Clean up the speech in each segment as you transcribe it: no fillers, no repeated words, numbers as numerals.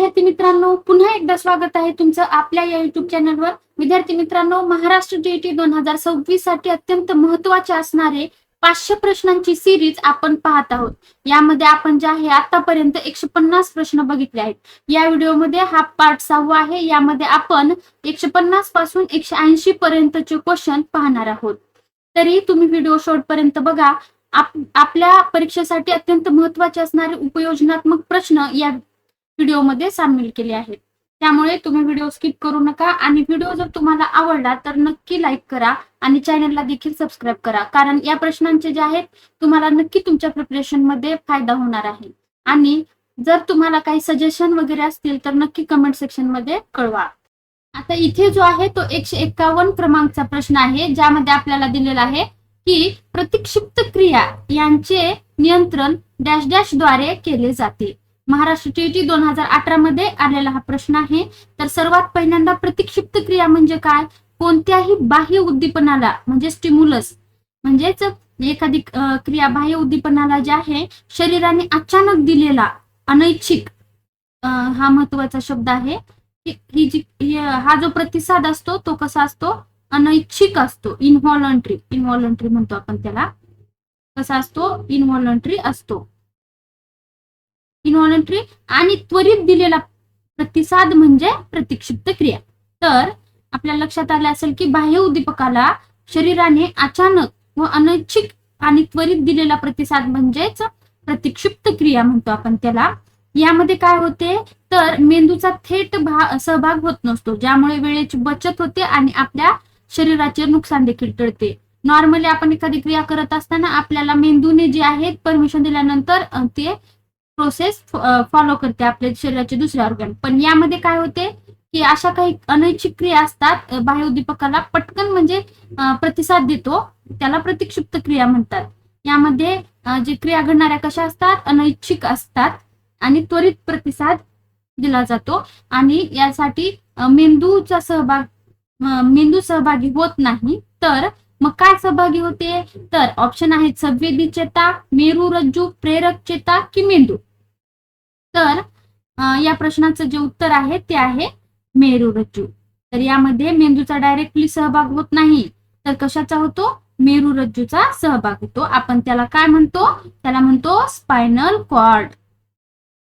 विद्यार्थी मित्रांनो, पुन्हा एकदा स्वागत आहे तुमचं आपल्या या युट्यूब चॅनलवर. विद्यार्थी मित्रांनो, महाराष्ट्र जेईटी 2026 साठी अत्यंत महत्त्वाचे असणारे 500 प्रश्नांची सिरीज आपण पाहत आहोत. यामध्ये आपण जे आहे आतापर्यंत 150 प्रश्न बघितले आहेत. या व्हिडिओमध्ये हा पार्ट 6 आहे. यामध्ये आपण 150 पासून 180 पर्यंतचे क्वेश्चन पाहणार आहोत. तरी तुम्ही व्हिडिओ शेवटपर्यंत बघा. आपल्या परीक्षेसाठी अत्यंत महत्त्वाचे असणारे उपयोजनात्मक प्रश्न या व्हिडिओमध्ये सामील केले आहेत. त्यामुळे तुम्ही व्हिडिओ स्किप करू नका आणि व्हिडिओ जर तुम्हाला आवडला तर नक्की लाईक करा आणि चॅनलला देखील सबस्क्राईब करा, कारण या प्रश्नांचे जे आहेत तुम्हाला नक्की तुमच्या प्रिपरेशन मध्ये फायदा होणार आहे. आणि जर तुम्हाला काही सजेशन वगैरे असतील तर नक्की कमेंट सेक्शन मध्ये कळवा. आता इथे जो आहे तो 151 क्रमांकचा प्रश्न आहे, ज्यामध्ये आपल्याला दिलेला आहे की प्रतिक्षिप्त क्रिया यांचे नियंत्रण डॅश डॅश द्वारे केले जाते. महाराष्ट्र जेईटी 2018 मध्ये आलेला हा प्रश्न आहे. तर सर्वात पहिल्यांदा प्रतिक्षिप्त क्रिया म्हणजे काय? कोणत्याही बाह्य उद्दीपनाला म्हणजे स्टिम्युलस म्हणजेच एखादी क्रिया बाह्य उद्दीपनाला जे आहे शरीराने अचानक दिलेला अनैच्छिक, हा महत्वाचा शब्द आहे. हा जो प्रतिसाद असतो तो कसा असतो? अनैच्छिक असतो. इनव्हॉलंटरी म्हणतो आपण त्याला. कसा असतो? इनव्हॉलंटरी असतो. इनव्हॉलंटरी आणि त्वरित दिलेला प्रतिसाद म्हणजे प्रतिक्षिप्त क्रिया. तर आपल्या लक्षात आले असेल की बाह्य उद्दीपकाला शरीराने अचानक व अनैच्छिक आणि त्वरित दिलेला प्रतिसाद म्हणजेच प्रतिक्षिप्त क्रिया म्हणतो आपण त्याला. यामध्ये काय होते तर मेंदूचा थेट सहभाग होत नसतो, ज्यामुळे वेळेची बचत होते आणि आपल्या शरीराचे नुकसान देखील टळते. नॉर्मली आपण एखादी क्रिया करत असताना आपल्याला मेंदूने जे आहे परमिशन दिल्यानंतर ते प्रोसेस फॉलो करते आपल्या शरीराचे दुसरे ऑर्गन. पण यामध्ये काय होते की अशा काही अनैच्छिक क्रिया असतात, बाह्य उद्दीपकाला पटकन म्हणजे प्रतिसाद देतो, त्याला प्रतिक्षिप्त क्रिया म्हणतात. यामध्ये जे क्रिया घडणाऱ्या कशा असतात? अनैच्छिक असतात आणि त्वरित प्रतिसाद दिला जातो. आणि यासाठी मेंदू सहभागी होत नाही. तर मग काय सहभागी होते? तर ऑप्शन आहेत संवेदी चेता, मेरुरज्जू, प्रेरक चेता की मेंदू. तर या प्रश्नाचं जे उत्तर आहे ते आहे मेरुरज्जू. तर यामध्ये मेंदूचा डायरेक्टली सहभाग होत नाही, तर कशाचा होतो? मेरुरज्जूचा सहभाग होतो. आपण त्याला काय म्हणतो? त्याला म्हणतो स्पायनल कॉर्ड.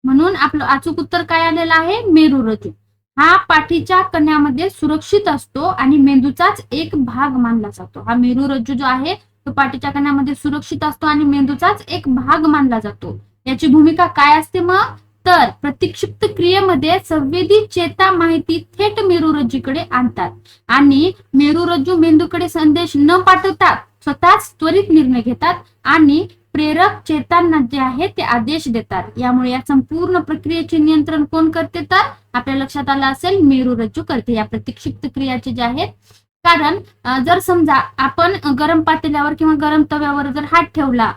म्हणून आपलं अचूक उत्तर काय आलेलं आहे? मेरुरज्जू. हा पाठीच्या कण्यामध्ये सुरक्षित असतो आणि मेंदूचाच एक भाग मानला जातो. हा मेरुरज्जू जो आहे तो पाठीच्या कण्यामध्ये सुरक्षित असतो आणि मेंदूचाच एक भाग मानला जातो. याची भूमिका काय असते मग? तर प्रतिक्षिप्त क्रियेमध्ये संवेदी चेता माहिती थेट मेरुरज्जूकडे आणतात आणि मेरुरज्जू मेंदूकडे संदेश न पाठवता स्वतःच त्वरित निर्णय घेतात आणि प्रेरक चेतांना जे आहे ते आदेश देतात. यामुळे या संपूर्ण प्रक्रियेचे नियंत्रण कोण करते? तर आपल्या लक्षात आलं असेल मेरुरज्जू करते या प्रतिक्षिप्त क्रियाचे जे आहेत. कारण जर समजा आपण गरम पातेल्यावर किंवा गरम तव्यावर जर हात ठेवला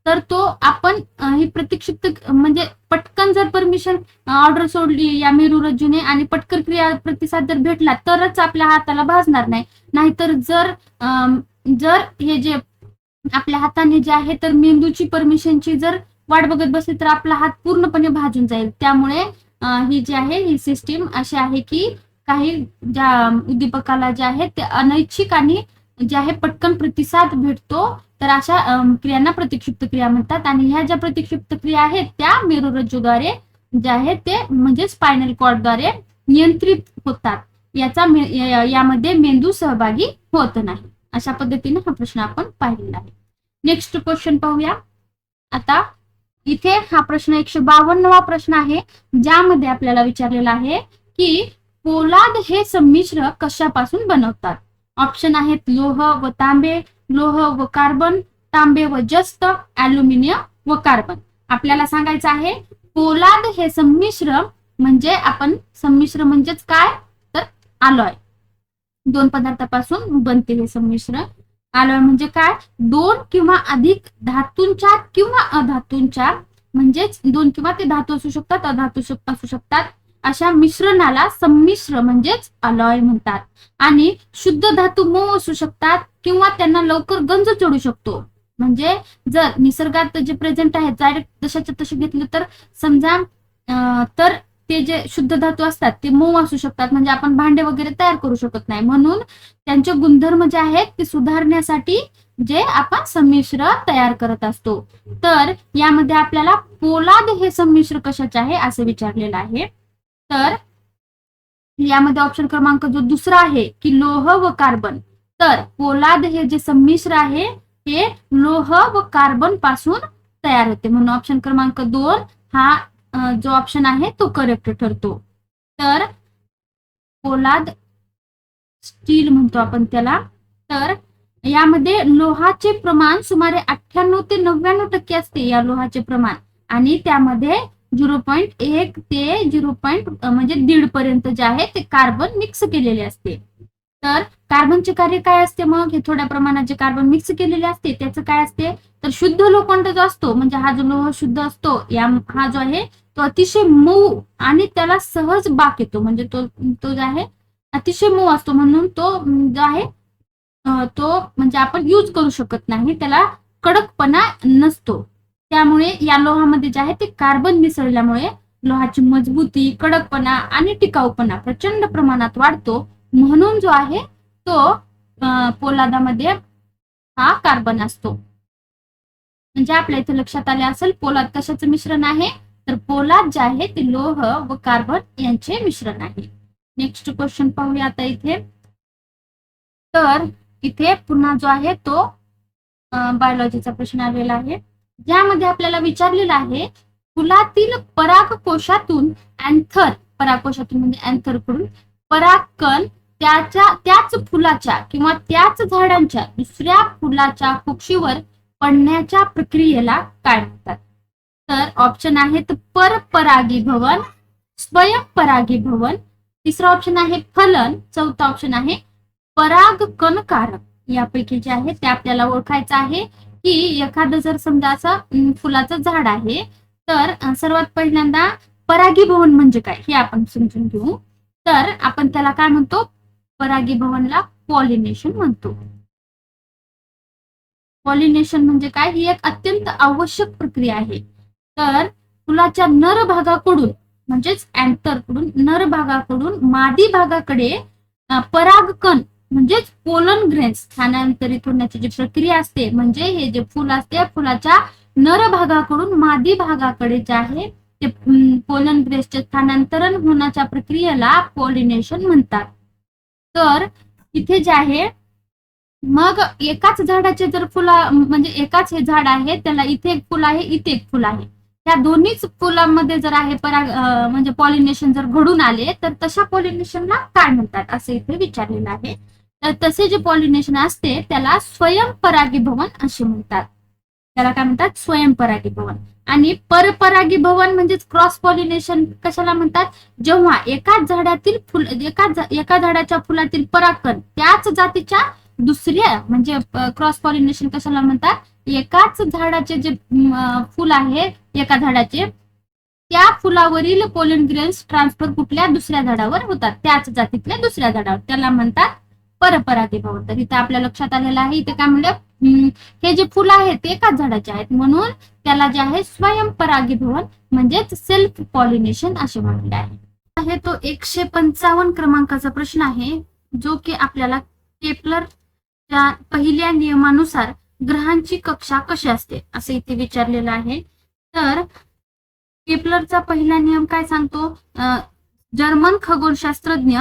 तर तो आपण ही प्रतिक्षिप्त म्हणजे पटकन जर परमिशन ऑर्डर सोडली या मेरुरज्जूने आणि पटकन क्रिया प्रतिसाद जर भेटला तरच आपल्या हाताला भाजणार नाही. नाहीतर जर हे जे आपल्या हाताने जे आहे तर मेंदूची परमिशनची जर वाट बघत बसली तर आपला हात पूर्णपणे भाजून जाईल. त्यामुळे ही जी आहे ही सिस्टीम अशी आहे की काही ज्या उद्दीपकाला जे आहे ते अनैच्छिक आणि जे आहे पटकन प्रतिसाद भेटतो, तर अशा क्रियांना प्रतिक्षिप्त क्रिया म्हणतात. आणि ह्या ज्या प्रतिक्षिप्त क्रिया आहेत त्या मेरुरज्जूद्वारे जे आहेत ते म्हणजे स्पायनल कॉर्डद्वारे नियंत्रित होतात. यामध्ये मेंदू सहभागी होत नाही. अशा पद्धतीने हा प्रश्न आपण पाहिलेला आहे. नेक्स्ट क्वेश्चन पाहूया. आता इथे हा प्रश्न 152वा प्रश्न आहे, ज्यामध्ये आपल्याला विचारलेला आहे की पोलाद हे संमिश्र कशापासून बनवतात? ऑप्शन आहेत लोह व तांबे, लोह व कार्बन, तांबे व जस्त, ॲल्युमिनियम व कार्बन. आपल्याला सांगायचं आहे पोलाद हे संमिश्र म्हणजेच काय? तर अलॉय. दोन पदार्थापासून बनते हे संमिश्र. अलॉय म्हणजे काय? दोन किंवा अधिक धातूंच्या किंवा अधातूंच्या, म्हणजेच दोन किंवा ते धातू असू शकतात, अधातू असू शकतात, अशा मिश्रणाला संमिश्र म्हणजेच अलॉय म्हणतात. आणि शुद्ध धातू मऊ असू शकतात किंवा त्यांना लवकर गंज चढू शकतो. म्हणजे जर निसर्गात जे प्रेझेंट आहेत डायरेक्ट तशाच्या तसे घेतले तर समजा तर ते जे शुद्ध धातू असतात ते मऊ असू शकतात, म्हणजे आपण भांडे वगैरे तयार करू शकत नाही, म्हणून त्यांचे गुणधर्म जे आहेत ते सुधारण्यासाठी जे आपण संमिश्र तयार करत असतो. तर यामध्ये आपल्याला पोलाद हे संमिश्र कशाचे आहे असं विचारलेलं आहे. तर यामध्ये ऑप्शन क्रमांक जो दुसरा आहे की लोह व कार्बन, तर पोलाद हे जे संमिश्र आहे हे लोह व कार्बन पासून तयार होते, म्हणून ऑप्शन क्रमांक 2 हा जो ऑप्शन आहे तो करेक्ट ठरतो. तर पोलाद स्टील म्हणतो आपण त्याला. तर यामध्ये लोहाचे प्रमाण सुमारे 98 ते 99% असते या लोहाचे प्रमाण, आणि त्यामध्ये 0.1 ते 0. म्हणजे 1.5 पर्यंत जे आहे ते कार्बन मिक्स केलेले असते. तर कार्बनचे कार्य काय असते मग, हे थोड्या प्रमाणात जे कार्बन मिक्स केलेले असते त्याचं काय असते, तर शुद्ध लोखंड जो असतो, म्हणजे हा जो लोह शुद्ध असतो, हा जो आहे तो अतिशय मऊ आणि त्याला सहज बाक येतो, म्हणजे तो जो आहे अतिशय मऊ असतो, म्हणून तो जो आहे तो म्हणजे आपण यूज करू शकत नाही, त्याला कडकपणा नसतो. त्यामुळे या लोहामध्ये जे आहे ते कार्बन मिसळल्यामुळे लोहाची मजबूती, कडकपणा आणि टिकाऊपणा प्रचंड प्रमाणात वाढतो, म्हणून जो आहे तो पोलादामध्ये हा कार्बन असतो. म्हणजे आपल्या इथे लक्षात आले असेल पोलाद कशाचं मिश्रण आहे, तर पोलाद जे आहे ते लोह व कार्बन यांचे मिश्रण आहे. नेक्स्ट क्वेश्चन पाहूया आता इथे. तर इथे पुन्हा जो आहे तो बायोलॉजीचा प्रश्न आलेला आहे, ज्यामध्ये आपल्याला विचारलेलं आहे फुलातील परागकोशातून अँथर, परागकोशातून म्हणजे अँथर कडून परागकण त्याच फुलाच्या किंवा त्याच झाडांच्या दुसऱ्या फुलाच्या कुक्षीवर पडण्याच्या प्रक्रियेला काय म्हणतात. तर ऑप्शन आहेत परपरागीभवन, स्वयंपरागीभवन, तिसरा ऑप्शन आहे फलन, चौथा ऑप्शन आहे परागकणकारक. यापैकी जे आहे ते आपल्याला ओळखायचं आहे की एखादं जर समजा असं फुलाचं झाड आहे, तर सर्वात पहिल्यांदा परागीभवन म्हणजे काय हे आपण समजून घेऊ. तर आपण त्याला काय म्हणतो, परागीभवनला पॉलिनेशन म्हणतो. पॉलिनेशन म्हणजे काय, ही एक अत्यंत आवश्यक प्रक्रिया आहे. तर फुलाच्या नर भागाकडून म्हणजेच अँथरकडून, नर भागाकडून मादी भागाकडे परागकण म्हणजेच पोलन ग्रेन्स स्थानांतरित होण्याची जी प्रक्रिया असते, म्हणजे हे जे फुल असते फुलाच्या नर भागाकडून मादी भागाकडे जे आहे ते पोलन ग्रेन्सचे स्थानांतरण होण्याच्या प्रक्रियेला पॉलिनेशन म्हणतात. तर इथे जे आहे मग एकाच झाडाचे जर फुला म्हणजे एकाच हे झाड आहे, त्याला इथे एक फुल आहे, इथे एक फुल आहे, त्या दोन्हीच फुलांमध्ये जर आहे पराग म्हणजे पॉलिनेशन जर घडून आले तर तशा पॉलिनेशनला काय म्हणतात असं इथे विचारलेलं आहे. तर तसे जे पॉलिनेशन असते त्याला स्वयंपरागीभवन असे म्हणतात. त्याला काय म्हणतात, स्वयंपरागीभवन. आणि परपरागीभवन म्हणजेच क्रॉस पॉलिनेशन कशाला म्हणतात, जेव्हा एकाच झाडातील फुल एका झाडाच्या फुलातील परागकण त्याच जातीच्या दुसऱ्या, म्हणजे क्रॉस पॉलिनेशन कशाला म्हणतात, एकाच झाडाचे जे फुल आहे एका झाडाचे त्या फुलावरील पोलन ग्रेन्स ट्रान्सफर कुठल्या दुसऱ्या झाडावर होतात, त्याच जातीतल्या दुसऱ्या झाडावर, त्याला म्हणतात परपरागीभवन. तर इथे आपल्या लक्षात आलेलं आहे, इथे काय म्हणलं, हे जे फुल आहेत ते एकाच झाडाचे आहेत, म्हणून त्याला जे आहे स्वयंपरागीभवन म्हणजेच सेल्फ पॉलिनेशन असे म्हटले आहे. तो 155 क्रमांकाचा प्रश्न आहे, जो की आपल्याला केपलरच्या पहिल्या नियमानुसार ग्रहांची कक्षा कशी असते असे इथे विचारलेलं आहे. तर केपलरचा पहिला नियम काय सांगतो, जर्मन खगोलशास्त्रज्ञ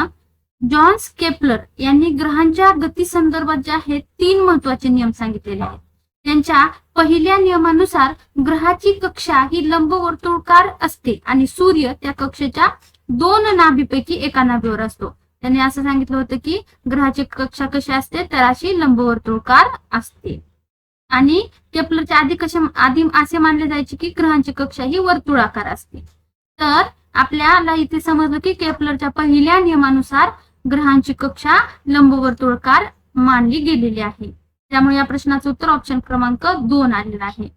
जॉन्स केपलर यांनी ग्रहांच्या गती संदर्भात जे आहेत 3 महत्वाचे नियम सांगितलेले आहेत. त्यांच्या पहिल्या नियमानुसार ग्रहाची कक्षा ही लंबवर्तुळाकार असते आणि सूर्य त्या कक्षेच्या 2 नाभीपैकी एका नाभीवर असतो. त्यांनी असं सांगितलं होतं की ग्रहाची कक्षा कशी असते, तर अशी लंबवर्तुळाकार असते. आणि केपलरच्या आधी असे मानले जायचे की ग्रहांची कक्षा ही वर्तुळाकार असते. तर आपल्याला इथे समजलं की केपलरच्या पहिल्या नियमानुसार ग्रहांची कक्षा लंबवर्तुळाकार मानली गेलेली आहे. त्यामुळे या प्रश्नाचं उत्तर ऑप्शन क्रमांक 2 आलेलं आहे.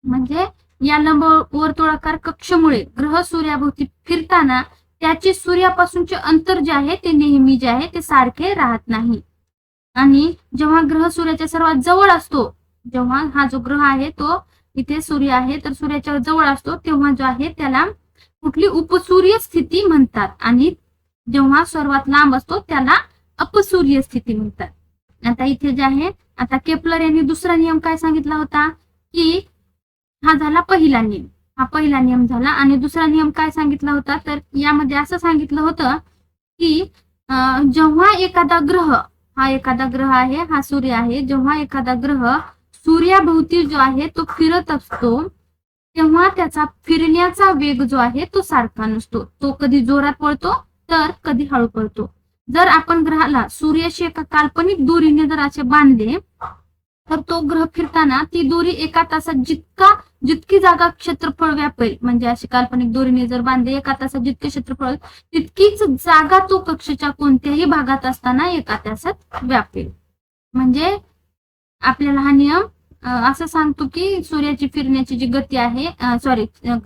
म्हणजे या लंबवर्तुळाकार कक्षेमुळे ग्रह सूर्याभोवती फिरताना त्याचे सूर्यापासूनचे अंतर जे आहे ते नेहमी जे आहे ते सारखे राहत नाही. आणि जेव्हा ग्रह सूर्याच्या सर्वात जवळ असतो, जेव्हा हा जो ग्रह आहे तो इथे सूर्य आहे तर सूर्याच्या जवळ असतो, तेव्हा जो आहे त्याला कुठली उपसूर्य स्थिती म्हणतात आणि जेव्हा सर्वात लांब असतो त्याला अपसूर्य स्थिती म्हणतात. आता इथे जे आहे, आता केपलर यांनी दुसरा नियम काय सांगितला होता की हा झाला पहिला नियम, हा पहिला नियम झाला. आणि दुसरा नियम काय सांगितला होता, तर यामध्ये असं सांगितलं होतं की जेव्हा एखादा ग्रह, हा एखादा ग्रह आहे, हा सूर्य आहे, जेव्हा एखादा ग्रह सूर्याभोवती जो आहे तो फिरत असतो तेव्हा त्याचा फिरण्याचा वेग जो आहे तो सारखा नसतो. तो कधी जोरात पळतो तर कधी हळू पळतो. जर आपण ग्रहाला सूर्याशी एका काल्पनिक दोरीने जर असे बांधले तर तो ग्रह फिरताना ती दोरी एका तासात जितकी जागा क्षेत्रफळ व्यापेल, म्हणजे अशी काल्पनिक दोरीने जर बांधले एका तासात जितके क्षेत्रफळ तितकीच जागा तो कक्षेच्या कोणत्याही भागात असताना एका तासात व्यापेल. म्हणजे आपल्याला हा नियम असं सांगतो की सूर्याची फिरण्याची जी गती आहे,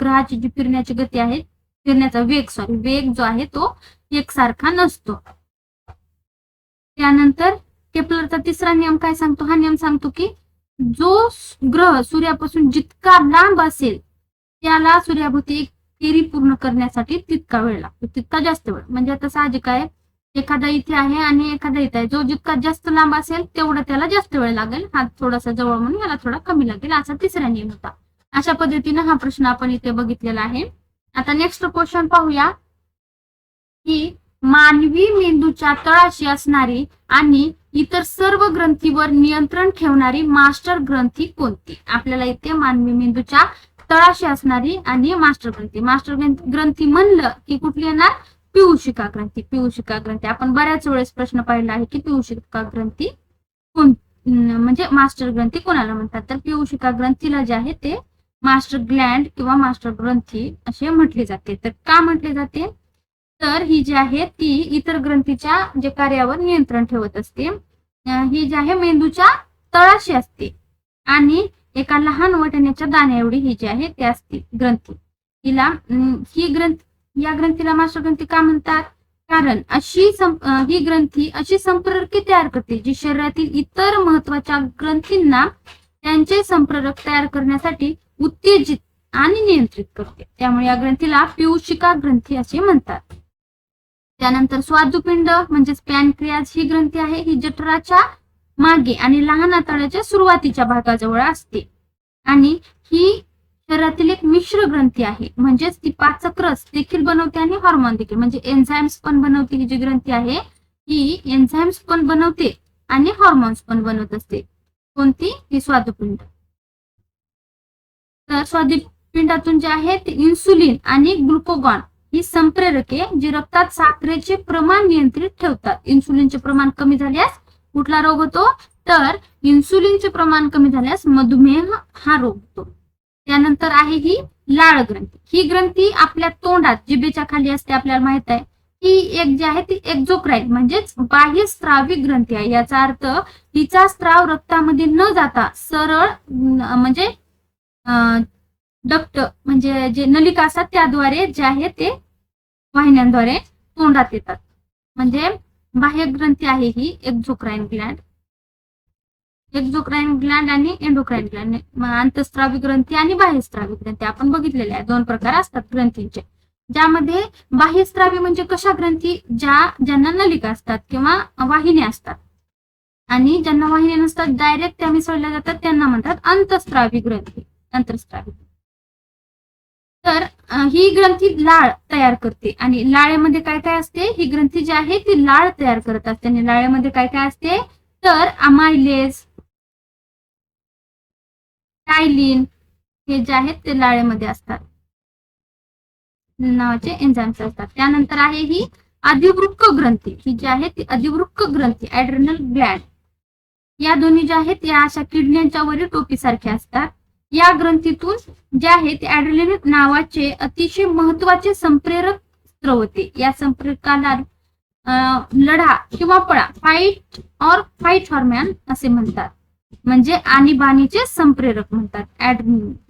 ग्रहाची जी फिरण्याची गती आहे, फिरण्याचा वेग जो आहे तो एकसारखा नसतो. त्यानंतर केपलरचा तिसरा नियम काय सांगतो, हा नियम सांगतो की जो ग्रह सूर्यापासून जितका लांब असेल त्याला सूर्याभोवती एक फेरी पूर्ण करण्यासाठी तितका वेळ लागतो, तितका जास्त वेळ. म्हणजे आता साहजिक आहे, एखादा इथे आहे आणि एखादा इथे आहे, जो जितका जास्त लांब असेल तेवढा त्याला जास्त वेळ लागेल, हा थोडासा जवळ म्हणून याला थोडा कमी लागेल, असा तिसरा नियम होता. अशा पद्धतीने हा प्रश्न आपण इथे बघितलेला आहे. आता नेक्स्ट क्वेश्चन पाहूया की मानवी मेंदूच्या तळाशी असणारी आणि इतर सर्व ग्रंथीवर नियंत्रण ठेवणारी मास्टर ग्रंथी कोणती. आपल्याला इथे मानवी मेंदूच्या तळाशी असणारी आणि मास्टर ग्रंथी म्हणलं की कुठली येणार, पियूषिका ग्रंथी. आपण बऱ्याच वेळेस प्रश्न पाहिला आहे की पियूषिका ग्रंथी कोण, म्हणजे मास्टर ग्रंथी कोणाला म्हणतात, तर पियूषिका ग्रंथीला जे आहे ते मास्टर ग्लँड किंवा मास्टर ग्रंथी असे म्हटले जाते. तर का म्हटले जाते, तर ही जी आहे ती इतर ग्रंथीच्या जे कार्यावर नियंत्रण ठेवत असते. ही जी आहे मेंदूच्या तळाशी असते आणि एका लहान वाटण्याच्या दाण्या एवढी ही जी आहे ती असते ग्रंथी. या ग्रंथीला मास्टर ग्रंथी का म्हणतात, कारण ही ग्रंथी अशी संप्रेरके तयार करते जी शरीरातील इतर महत्वाच्या ग्रंथींना त्यांचे संप्रेरक तयार करण्यासाठी उत्तेजित आणि नियंत्रित करते. त्यामुळे या ग्रंथीला पियूषिका ग्रंथी असे म्हणतात. त्यानंतर स्वादुपिंड म्हणजेच पॅनक्रियाज ही ग्रंथी आहे, ही जठराच्या मागे आणि लहान आतड्याच्या सुरुवातीच्या भागाजवळ असते आणि ही शरीरातील एक मिश्र ग्रंथी आहे. म्हणजेच ती पाचक रस देखील बनवते आणि हॉर्मोन देखील, म्हणजे एन्झाइम्स पण बनवते. ही जी ग्रंथी आहे ही एन्झाइम्स पण बनवते आणि हॉर्मोन्स पण बनवत असते. कोणती, ही स्वादुपिंड. तर स्वादुपिंडातून जे आहे ते इन्सुलिन आणि ग्लुकोगॉन ही संप्रेरके जी रक्तात साखरेचे प्रमाण नियंत्रित ठेवतात. इन्सुलिनचे प्रमाण कमी झाल्यास कुठला रोग होतो, तर इन्सुलिनचे प्रमाण कमी झाल्यास मधुमेह हा रोग होतो. त्यानंतर आहे ही लाळ ग्रंथी. ही ग्रंथी आपल्या तोंडात जिभेच्या खाली असते, आपल्याला माहित आहे. ही एक जी आहे ती एक्झोक्राईन म्हणजेच बाह्य स्त्रावी ग्रंथी आहे. याचा अर्थ हिचा स्त्राव रक्तामध्ये न जाता सरळ म्हणजे डक्ट म्हणजे जे नलिका असतात त्याद्वारे जे आहे ते वाहिन्यांद्वारे तोंडात येतात. म्हणजे बाह्य ग्रंथी आहे ही एक्झोक्राईन ग्लँड आणि एंडोक्राईन ग्लँड. अंतस्त्रावी ग्रंथी आणि बाह्यस्त्रावी ग्रंथी आपण बघितलेले आहे. दोन प्रकार असतात ग्रंथींचे, ज्यामध्ये बाह्यस्त्रावी म्हणजे कशा ग्रंथी, ज्यांना नलिका असतात किंवा वाहिन्या असतात, आणि ज्यांना वाहिन्या नसतात डायरेक्ट त्या मिसळल्या जातात त्यांना म्हणतात अंतस्त्रावी ग्रंथी. तर ही ग्रंथी लाळ तयार करते आणि लाळेमध्ये काय काय असते, ही ग्रंथी जी आहे ती लाळ तयार करत असते आणि लाळेमध्ये काय काय असते, तर अमायलेज, टायलिन हे जे आहेत ते लाळेमध्ये असतात नावाचे एन्झाइम्स असतात. त्यानंतर आहे ही अधिवृक्क ग्रंथी. ही जी आहे ती अधिवृक्क ग्रंथी, ॲड्रिनल ग्लँड. या दोन्ही ज्या आहेत या अशा किडण्यांच्या वरील टोपीसारख्या असतात. या ग्रंथीतून जे आहे ते ॲड्रिनल नावाचे अतिशय महत्वाचे संप्रेरक स्त्रवते. या संप्रेरकाला लढा किंवा पळा, फाईट हॉर्मोन असे म्हणतात, म्हणजे आणीबाणीचे संप्रेरक म्हणतात.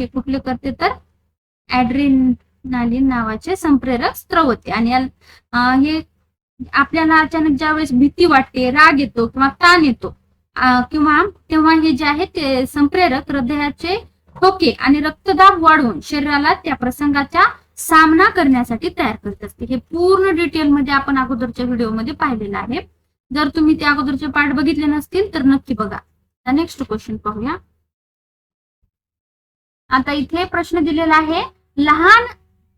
हे कुठले करते, तर ॲड्रिनालिन नावाचे संप्रेरक स्त्रवते. आणि हे आपल्याला अचानक ज्यावेळेस भीती वाटते, राग येतो किंवा ताण येतो किंवा तेव्हा हे जे आहे ते संप्रेरक हृदयाचे ठोके आणि रक्तदाब वाढवून शरीराला त्या प्रसंगाच्या सामना करण्यासाठी तयार करत असते. हे पूर्ण डिटेलमध्ये आपण अगोदरच्या व्हिडिओमध्ये पाहिलेलं आहे. जर तुम्ही ते अगोदरचे पार्ट बघितले नसतील तर नक्की बघा. नेक्स्ट क्वेश्चन पाहूया. आता इथे प्रश्न दिलेला आहे, लहान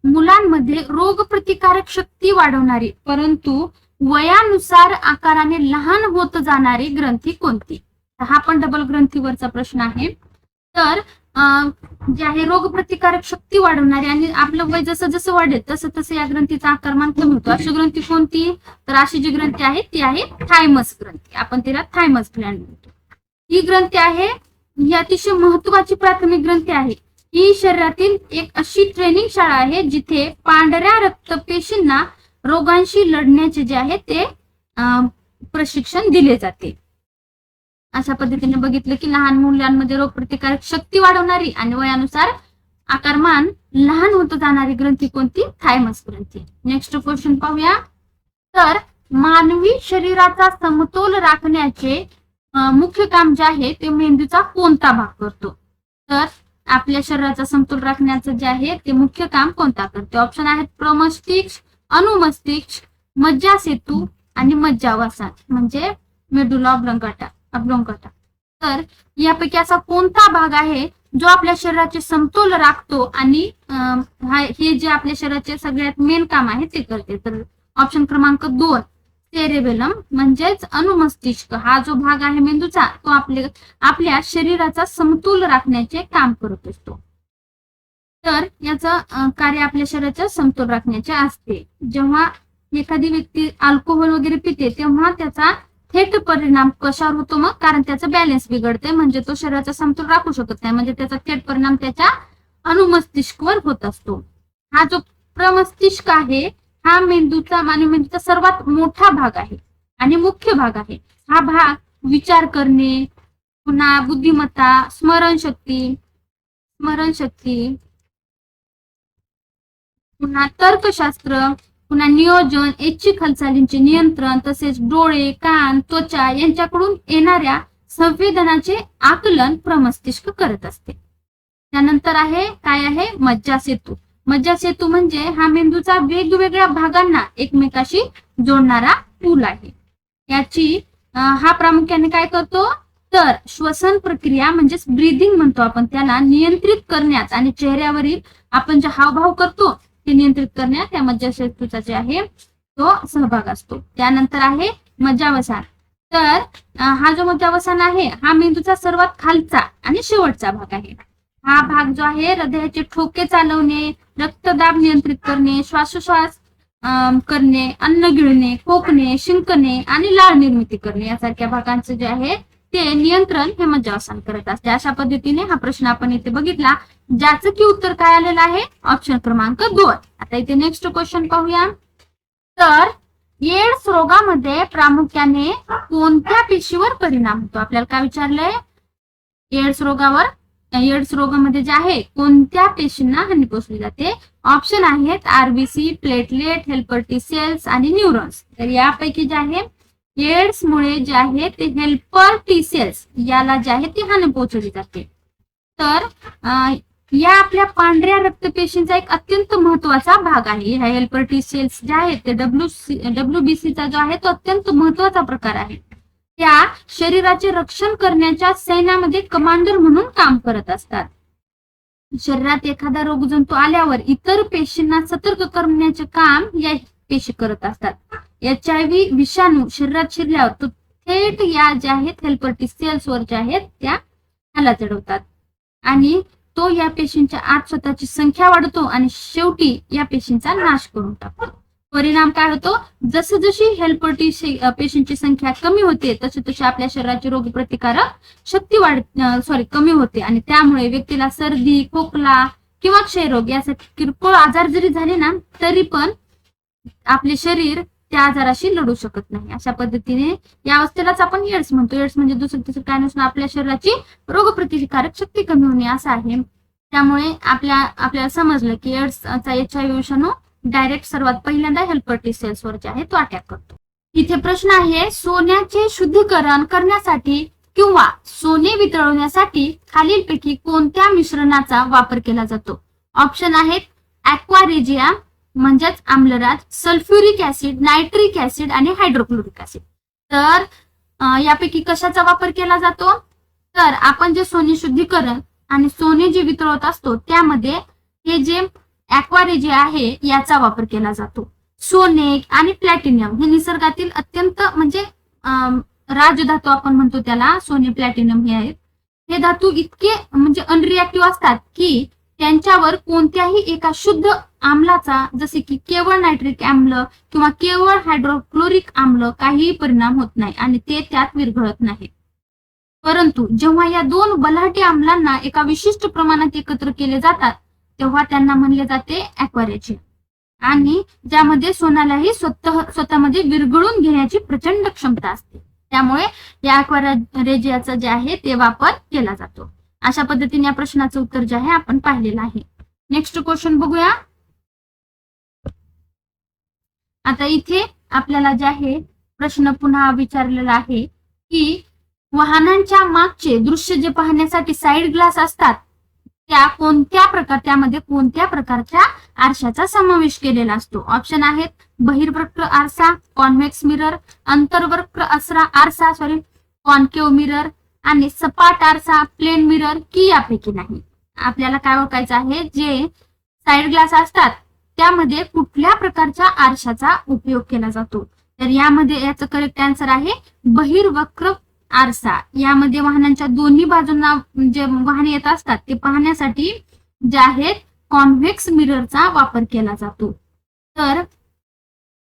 मुलांमध्ये रोगप्रतिकारक शक्ती वाढवणारी परंतु वयानुसार आकाराने लहान होत जाणारी ग्रंथी कोणती? हा पण डबल ग्रंथीवरचा प्रश्न आहे. तर जे आहे रोगप्रतिकारक शक्ती वाढवणारी आणि आपलं वय जसं जसं वाढेल तसं तसं या ग्रंथीचा आकारमान कमी होतो. अशी ग्रंथी कोणती? तर अशी जी ग्रंथी आहे ती आहे थायमस ग्रंथी. आपण तिला थायमस ग्लँड म्हणतो. ही ग्रंथी आहे, ही अतिशय महत्वाची प्राथमिक ग्रंथी आहे. ही शरीरातील एक अशी ट्रेनिंग शाळा आहे जिथे पांढऱ्या रक्तपेशींना रोगांशी लढण्याचे जे आहे ते प्रशिक्षण दिले जाते. अशा पद्धतीने बघितलं की लहान मुलांमध्ये रोगप्रतिकारक शक्ती वाढवणारी आणि वयानुसार आकारमान लहान होत जाणारी ग्रंथी कोणती? थायमस ग्रंथी. नेक्स्ट क्वेश्चन पाहूया. तर मानवी शरीराचा समतोल राखण्याचे मुख्य काम जे आहे ते मेंदूचा कोणता भाग करतो? तर आपल्या शरीराचा समतोल राखण्याचं जे आहे ते मुख्य काम कोणता करते? ऑप्शन आहेत प्रमस्तिष्क, अनुमस्तिष्क, मज्जासेतू आणि मज्जावसा म्हणजे मेडुला ऑब्लॉंगाटा. तर यापैकी असा कोणता भाग आहे जो आपल्या शरीराचे समतोल राखतो आणि हे जे आपल्या शरीराचे सगळ्यात मेन काम आहे ते करते? तर ऑप्शन क्रमांक 2 सेरेबेलम म्हणजेच अनुमस्तिष्क हा जो भाग आहे मेंदूचा तो आपल्या शरीराचा समतोल राखण्याचे काम करत असतो. तर याचं कार्य आपल्या शरीराचा समतोल राखण्याचे असते. जेव्हा एखादी व्यक्ती अल्कोहोल वगैरे पिते तेव्हा त्याचा थेट परिणाम कशावर होतो? मग कारण त्याचा बॅलन्स बिघडते, म्हणजे तो शरीराचा समतोल राखू शकत नाही, म्हणजे त्याचा थेट परिणाम त्याच्या अनुमस्तिष्कवर होत असतो. हा जो प्रमस्तिष्क आहे हा मानवी मेंदूचा सर्वात मोठा भाग आहे आणि मुख्य भाग आहे. हा भाग विचार करणे, पुन्हा बुद्धिमत्ता, स्मरणशक्ती, पुन्हा तर्कशास्त्र, पुन्हा नियोजन, ऐच्छिक हालचालींचे नियंत्रण, तसेच डोळे, कान, त्वचा यांच्याकडून येणाऱ्या संवेदनाचे आकलन प्रमस्तिष्क करत असते. त्यानंतर आहे काय आहे? मज्जासेतू. मज्जासेतू म्हणजे हा मेंदूचा वेगवेगळ्या भागांना एकमेकाशी जोडणारा पूल आहे. याची हा प्रामुख्याने काय करतो? तर श्वसन प्रक्रिया म्हणजेच ब्रीदिंग म्हणतो आपण त्याला, नियंत्रित करण्यात आणि चेहऱ्यावरील आपण जे हावभाव करतो ते नियंत्रित करण्यात या मज्जासेतूचा जे आहे तो सहभाग असतो. त्यानंतर आहे मज्जावसान. तर हा जो मज्जावसान आहे हा मेंदूचा सर्वात खालचा आणि शेवटचा भाग आहे. हा भाग जो आहे हृदयाचे ठोके चालवणे, रक्तदाब नियंत्रित करणे, श्वासोश्वास करणे, अन्न गिळणे, खोकणे, शिंकणे आणि लाळ निर्मिती करणे यासारख्या भागांचं जे आहे ते नियंत्रण हे मज्जावसान करत असते. अशा पद्धतीने हा प्रश्न आपण इथे बघितला, ज्याचं की उत्तर काय आलेलं आहे? ऑप्शन क्रमांक 2. आता इथे नेक्स्ट क्वेश्चन पाहूया. तर एड्स रोगामध्ये प्रामुख्याने कोणत्या पेशीवर परिणाम होतो? आपल्याला काय विचारलंय? एड्स रोगामध्ये जे आहे कोणत्या पेशींना हानी पोहोचली जाते? ऑप्शन आहेत RBC, platelet, helper T cells आणि न्यूरॉन्स. तर यापैकी जे आहे एड्स मुळे जे आहे ते हेल्पर टी सेल्स याला जे आहे ती हानी पोहोचवली जाते. तर या आपल्या पांढऱ्या रक्तपेशींचा एक अत्यंत महत्वाचा भाग आहे. ह्या हेल्पर टी सेल्स जे आहेत ते डब्ल्यूबीसीचा जो आहे तो अत्यंत महत्वाचा प्रकार आहे. त्या शरीराचे रक्षण करण्याच्या सैन्यामध्ये कमांडर म्हणून काम करत असतात. शरीरात एखादा रोगजंतू आल्यावर इतर पेशींना सतर्क करण्याचे काम या पेशी करत असतात. HIV विषाणू शरीरात शिरल्यावर तो थेट या ज्या आहेत हेल्पर टी सेल्स वर ज्या आहेत त्या हल्ला चढवतात आणि तो या पेशींच्या आत स्वतःची संख्या वाढवतो आणि शेवटी या पेशींचा नाश करून टाकतो. परिणाम काय होतो? जसं जशी हेल्पर टी पेशींची संख्या कमी होते तशी तशी आपल्या शरीराची रोगप्रतिकारक शक्ती कमी होते आणि त्यामुळे व्यक्तीला सर्दी, खोकला किंवा क्षयरोग यासारखे किरकोळ आजार जरी झाले ना तरी पण आपले शरीर त्या आजाराशी लढू शकत नाही. अशा पद्धतीने या अवस्थेलाच आपण एड्स म्हणतो. एड्स म्हणजे दुसरं काय नसून आपल्या शरीराची रोगप्रतिकारक शक्ती कमी होणे असं आहे. त्यामुळे आपल्याला समजलं की एड्सचा HIV विषाणू डायरेक्ट सर्वात पहिल्यांदा हेल्पर टी सेल्स वर जे आहे तो अटॅक करतो. इथे प्रश्न आहे, सोन्याचे शुद्धीकरण करण्यासाठी किंवा सोने वितळवण्यासाठी खालीलपैकी कोणत्या मिश्रणाचा वापर केला जातो? ऑप्शन आहेत ऍक्वारेजिया म्हणजेच आम्लराज, सल्फ्युरिक ऍसिड, नायट्रिक ऍसिड आणि हायड्रोक्लोरिक ऍसिड. तर यापैकी कशाचा वापर केला जातो? तर आपण जे सोने शुद्धीकरण आणि सोने जे वितळवत असतो त्यामध्ये हे जे ऍक्वारेजिया आहे याचा वापर केला जातो. सोने आणि प्लॅटिनियम हे निसर्गातील अत्यंत म्हणजे राजधातू आपण म्हणतो त्याला, सोने प्लॅटिनियम हे आहेत. हे धातू इतके म्हणजे अनरिएक्टिव्ह असतात की त्यांच्यावर कोणत्याही एका शुद्ध आम्लाचा जसे की केवळ नायट्रिक आम्ल किंवा केवळ हायड्रोक्लोरिक आम्ल काहीही परिणाम होत नाही आणि ते त्यात विरघळत नाही. परंतु जेव्हा या दोन बलहटी आम्लांना एका विशिष्ट प्रमाणात एकत्र केले जातात तेव्हा त्यांना म्हणले जाते ऍक्वारेजिया, आणि ज्यामध्ये सोन्यालाही स्वतःमध्ये विरघळून घेण्याची प्रचंड क्षमता असते. त्यामुळे या ऍक्वारेजियाचा जे आहे ते वापर केला जातो. अशा पद्धतीने या प्रश्नाचं उत्तर जे आहे आपण पाहिलेलं आहे. नेक्स्ट क्वेश्चन बघूया. आता इथे आपल्याला जे आहे प्रश्न पुन्हा विचारलेला आहे की वाहनांच्या मागचे दृश्य जे पाहण्यासाठी साईड ग्लास असतात त्यामध्ये कोणत्या प्रकारच्या आरशाचा समावेश केलेला असतो? ऑप्शन आहेत बहिर्वक्र आरसा, कॉन्व्हेक्स मिरर, अंतर्वक्र आरसा कॉन्केव्ह मिरर आणि सपाट आरसा प्लेन मिरर, की यापैकी नाही. आपल्याला काय ओळखायचं आहे, जे साईड ग्लास असतात त्यामध्ये कुठल्या प्रकारच्या आरशाचा उपयोग केला जातो? तर यामध्ये याचं करेक्ट आन्सर आहे बहिर्वक्र आरसा. यामध्ये वाहनांच्या दोन्ही बाजूंना जे वाहने येत असतात ते पाहण्यासाठी जे आहेत कॉन्व्हेक्स मिररचा वापर केला जातो. तर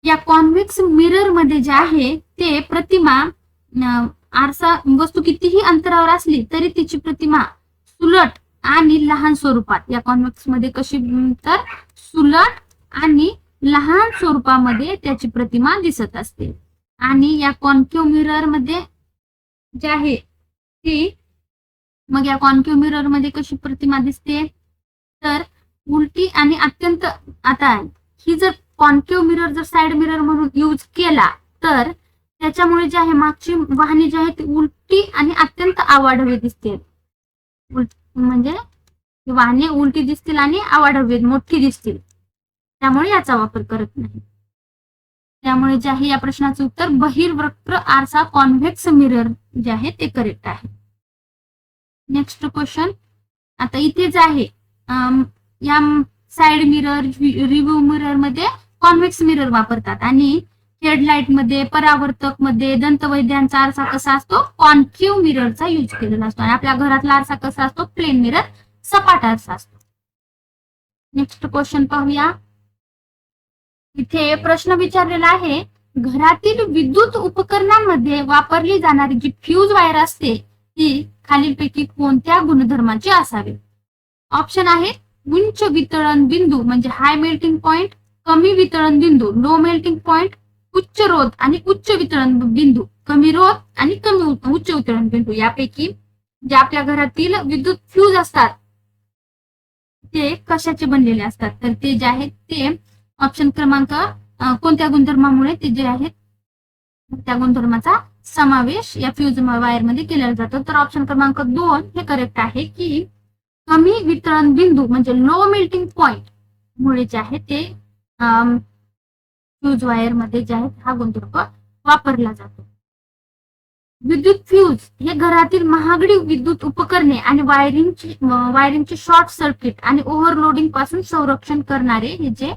या कॉन्व्हेक्स मिरर मध्ये जे आहे ते प्रतिमा आरसा वस्तू कितीही अंतरावर असली तरी तिची प्रतिमा सुलट आणि लहान स्वरूपात या कॉन्व्हेक्स मध्ये कशी, तर सुलट आणि लहान स्वरूपामध्ये त्याची प्रतिमा दिसत असते. आणि या कॉन्केव्ह मिरर मध्ये जे आहे ती, मग या कॉन्केव्ह मिरर मध्ये कशी प्रतिमा दिसते, तर उलटी आणि अत्यंत, आता ही जर कॉन्केव्ह मिरर जर साइड मिरर म्हणून यूज केला तर त्याच्यामुळे जे आहे मागची वाहने जी आहेत ती उलटी आणि अत्यंत आवाढव्य दिसतील. म्हणजे वाहने उलटी दिसतील आणि आवाढव्य मोठी दिसतील, त्यामुळे याचा वापर करत नाही. त्यामुळे जे आहे या प्रश्नाचं उत्तर बहिर्वक्र आरसा कॉन्व्हेक्स मिरर जे आहे ते करेक्ट आहे. Next question. आता इथे जे आहे या साइड मिरर, रिव्ह्यू मिरर मध्ये कॉन्व्हेक्स मिरर वापरतात आणि हेडलाइट मध्ये, परावर्तक मध्ये, दंतवैद्यांचा आरसा कसा असतो, कॉन्केव्ह मिररचा यूज केलेला असतो. आणि आपल्या घरातला आरसा कसा असतो, प्लेन मिरर, सपाट आरसा असतो. नेक्स्ट क्वेश्चन पाहूया. इथे प्रश्न विचारलेला आहे घरातील विद्युत उपकरणांमध्ये वापरली जाणारी जी फ्यूज वायर असते ती खालीलपैकी कोणत्या गुणधर्माची असावी? ऑप्शन आहे उच्च वितळण बिंदू म्हणजे हाय मेल्टिंग पॉइंट, कमी वितळण बिंदू लो मेल्टिंग पॉइंट, उच्च रोध आणि उच्च वितळण बिंदू कमी रोध आणि कमी उच्च वितळण बिंदू. यापैकी जे आपल्या घरातील विद्युत फ्यूज असतात ते कशाचे बनलेले असतात? तर ते जे आहेत ते ऑप्शन क्रमांक कोणत्या गुणधर्मामुळे ते जे आहेत त्या गुणधर्माचा समावेश या फ्यूज वायर मध्ये केला जातो? तर ऑप्शन क्रमांक 2 हे करेक्ट आहे की कमी वितळण बिंदू म्हणजे लो मेल्टिंग पॉइंट मुळे जे आहे ते फ्यूज वायर मध्ये जे आहे हा गुणधर्म वापरला जातो. विद्युत फ्यूज हे घरातील महागडी विद्युत उपकरणे आणि वायरिंगचे शॉर्ट सर्किट आणि ओव्हरलोडिंग पासून संरक्षण करणारे हे जे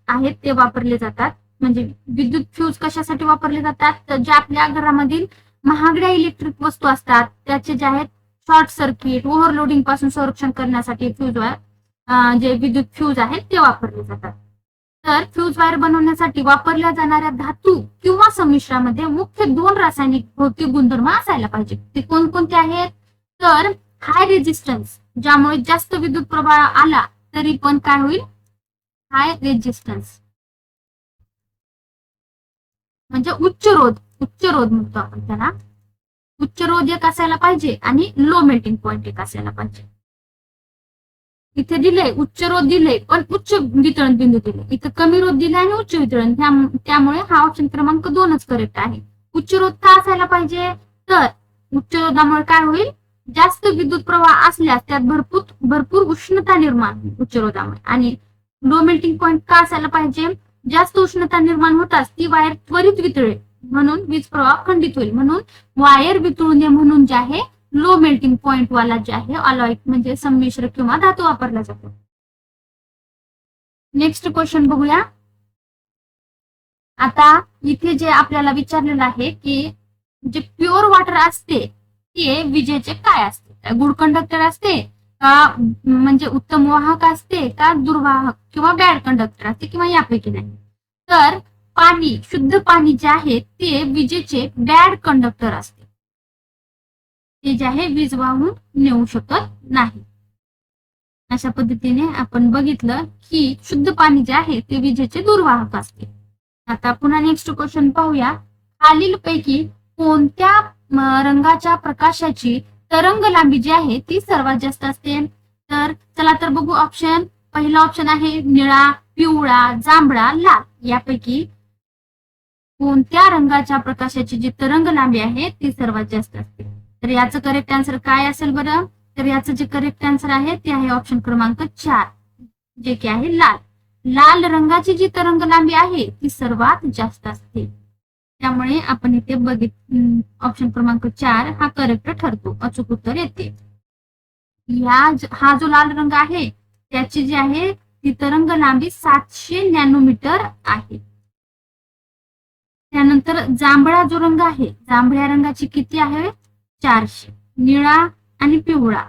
आहेत ते वापरले जातात. म्हणजे विद्युत फ्यूज कशासाठी वापरले जातात? तर ज्या आपल्या घरामधील महागड्या इलेक्ट्रिक वस्तू असतात त्याचे जे आहेत शॉर्ट सर्किट, ओव्हरलोडिंग पासून संरक्षण करण्यासाठी फ्यूज वायर जे विद्युत फ्यूज आहेत ते वापरले जातात. तर फ्यूज वायर बनवण्यासाठी वापरल्या जाणाऱ्या धातू किंवा संमिश्रामध्ये मुख्य 2 रासायनिक भौतिक गुणधर्म असायला पाहिजे. ते कोणकोणते आहेत? तर हाय रेजिस्टन्स, ज्यामुळे जास्त विद्युत प्रवाह आला तरी पण काय होईल, हाय रेजिस्टन्स म्हणजे उच्च रोध म्हणतो आपण त्याला. उच्च रोध एक असायला पाहिजे आणि लो मेल्टिंग पॉइंट एक असायला पाहिजे. इथे दिले उच्च रोध दिले पण उच्च वितळण बिंदू दिले, इथे कमी रोध दिले आणि उच्च वितळण, त्यामुळे हा ऑप्शन क्रमांक 2च करेक्ट आहे. उच्च रोध का असायला पाहिजे? तर उच्च रोधामुळे काय होईल, जास्त विद्युत प्रवाह असल्यास त्यात भरपूर उष्णता निर्माण होईल उच्च रोधामुळे, आणि लो मेल्टिंग पॉईंट का असायला पाहिजे? जास्त उष्णता निर्माण होताच ती वायर त्वरित वितळेल, म्हणून वीज प्रवाह खंडित होईल, म्हणून वायर वितळू नये म्हणून जे आहे लो मेल्टिंग पॉईंट वाला जे आहे अलॉय म्हणजे संमिश्र किंवा धातू वापरला जातो. नेक्स्ट क्वेश्चन बघूया. आता इथे जे आपल्याला विचारलेलं आहे की जे प्युअर वॉटर असते ते विजेचे काय असते? गुड कंडक्टर असते का, म्हणजे उत्तम वाहक असते का, दुर्वाहक किंवा बॅड कंडक्टर असते किंवा यापैकी नाही? तर पाणी, शुद्ध पाणी जे आहे ते विजेचे बॅड कंडक्टर असते, ते जे आहे वीज वाहून नेऊ शकत नाही. अशा पद्धतीने आपण बघितलं की शुद्ध पाणी जे आहे ते विजेचे दुर्वाहक असते. आता पुन्हा नेक्स्ट क्वेश्चन पाहूया. खालीलपैकी कोणत्या रंगाच्या प्रकाशाची तरंग लांबी जी आहे ती सर्वात जास्त असते? तर चला तर बघू ऑप्शन. पहिला ऑप्शन आहे निळा, पिवळा, जांभळा, लाल. यापैकी कोणत्या रंगाच्या प्रकाशाची जी तरंग लांबी आहे ती सर्वात जास्त असते? तर याचं करेक्ट आन्सर काय असेल बरं? तर याचं जे करेक्ट आन्सर आहे ते आहे ऑप्शन क्रमांक 4, जे की आहे लाल. लाल रंगाची जी तरंग लांबी आहे ती सर्वात जास्त असते. त्यामुळे आपण इथे ऑप्शन क्रमांक 4 हा करेक्ट ठरतो, अचूक उत्तर येते. हा जो लाल रंग आहे त्याची जी आहे ती तरंग लांबी 700 नॅनोमीटर आहे. त्यानंतर जांभळा जो रंग आहे, जांभळ्या रंगाची किती आहे? 400. निळा आणि पिवळा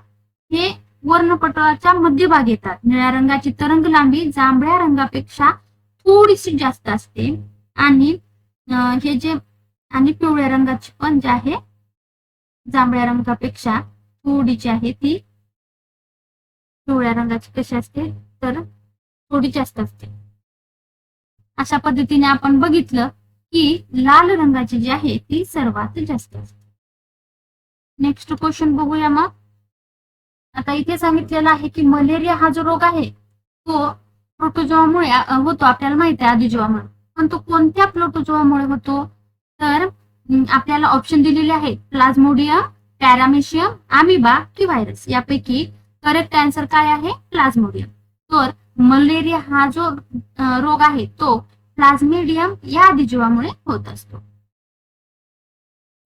हे वर्णपटलाच्या मध्यभागी येतात. निळ्या रंगाची तरंग लांबी जांभळ्या रंगापेक्षा थोडीशी जास्त असते आणि हे जे आणि पिवळ्या रंगाची पण जे आहे जांभळ्या रंगापेक्षा थोडीशी आहे ती पिवळ्या रंगाची कशी असते तर थोडी जास्त असते. अशा पद्धतीने आपण बघितलं की लाल रंगाची जी आहे ती सर्वात जास्त असते. नेक्स्ट क्वेश्चन बघूया मग. आता इथे सांगितलेलं आहे की मलेरिया हा जो रोग आहे तो प्रोटोजोआमुळे होतो, आपल्याला माहिती आहे अधिजीवामुळे, पण तो कोणत्या प्रोटोजोआमुळे होतो? तर आपल्याला ऑप्शन दिलेले आहेत प्लाझ्मोडियम, पॅरामेशियम, अमिबा की व्हायरस. यापैकी करेक्ट आन्सर काय आहे? प्लाझ्मोडियम. तर मलेरिया हा जो रोग आहे तो प्लाझ्मोडियम या अधिजीवामुळे होत असतो.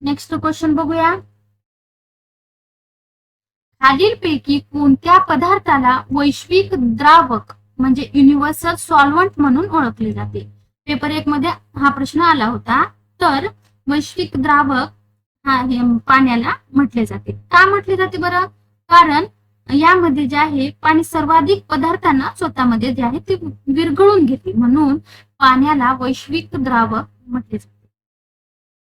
नेक्स्ट क्वेश्चन बघूया. खालीलपैकी कोणत्या पदार्थाला वैश्विक द्रावक म्हणजे युनिव्हर्सल सॉल्व्हंट म्हणून ओळखले जाते? पेपर 1 मध्ये हा प्रश्न आला होता. तर वैश्विक द्रावक हा पाण्याला म्हटले जाते. का म्हटले जाते बरं? कारण यामध्ये जे आहे पाणी सर्वाधिक पदार्थांना स्वतःमध्ये जे आहे ते विरघळून घेते, म्हणून पाण्याला वैश्विक द्रावक म्हटले जाते.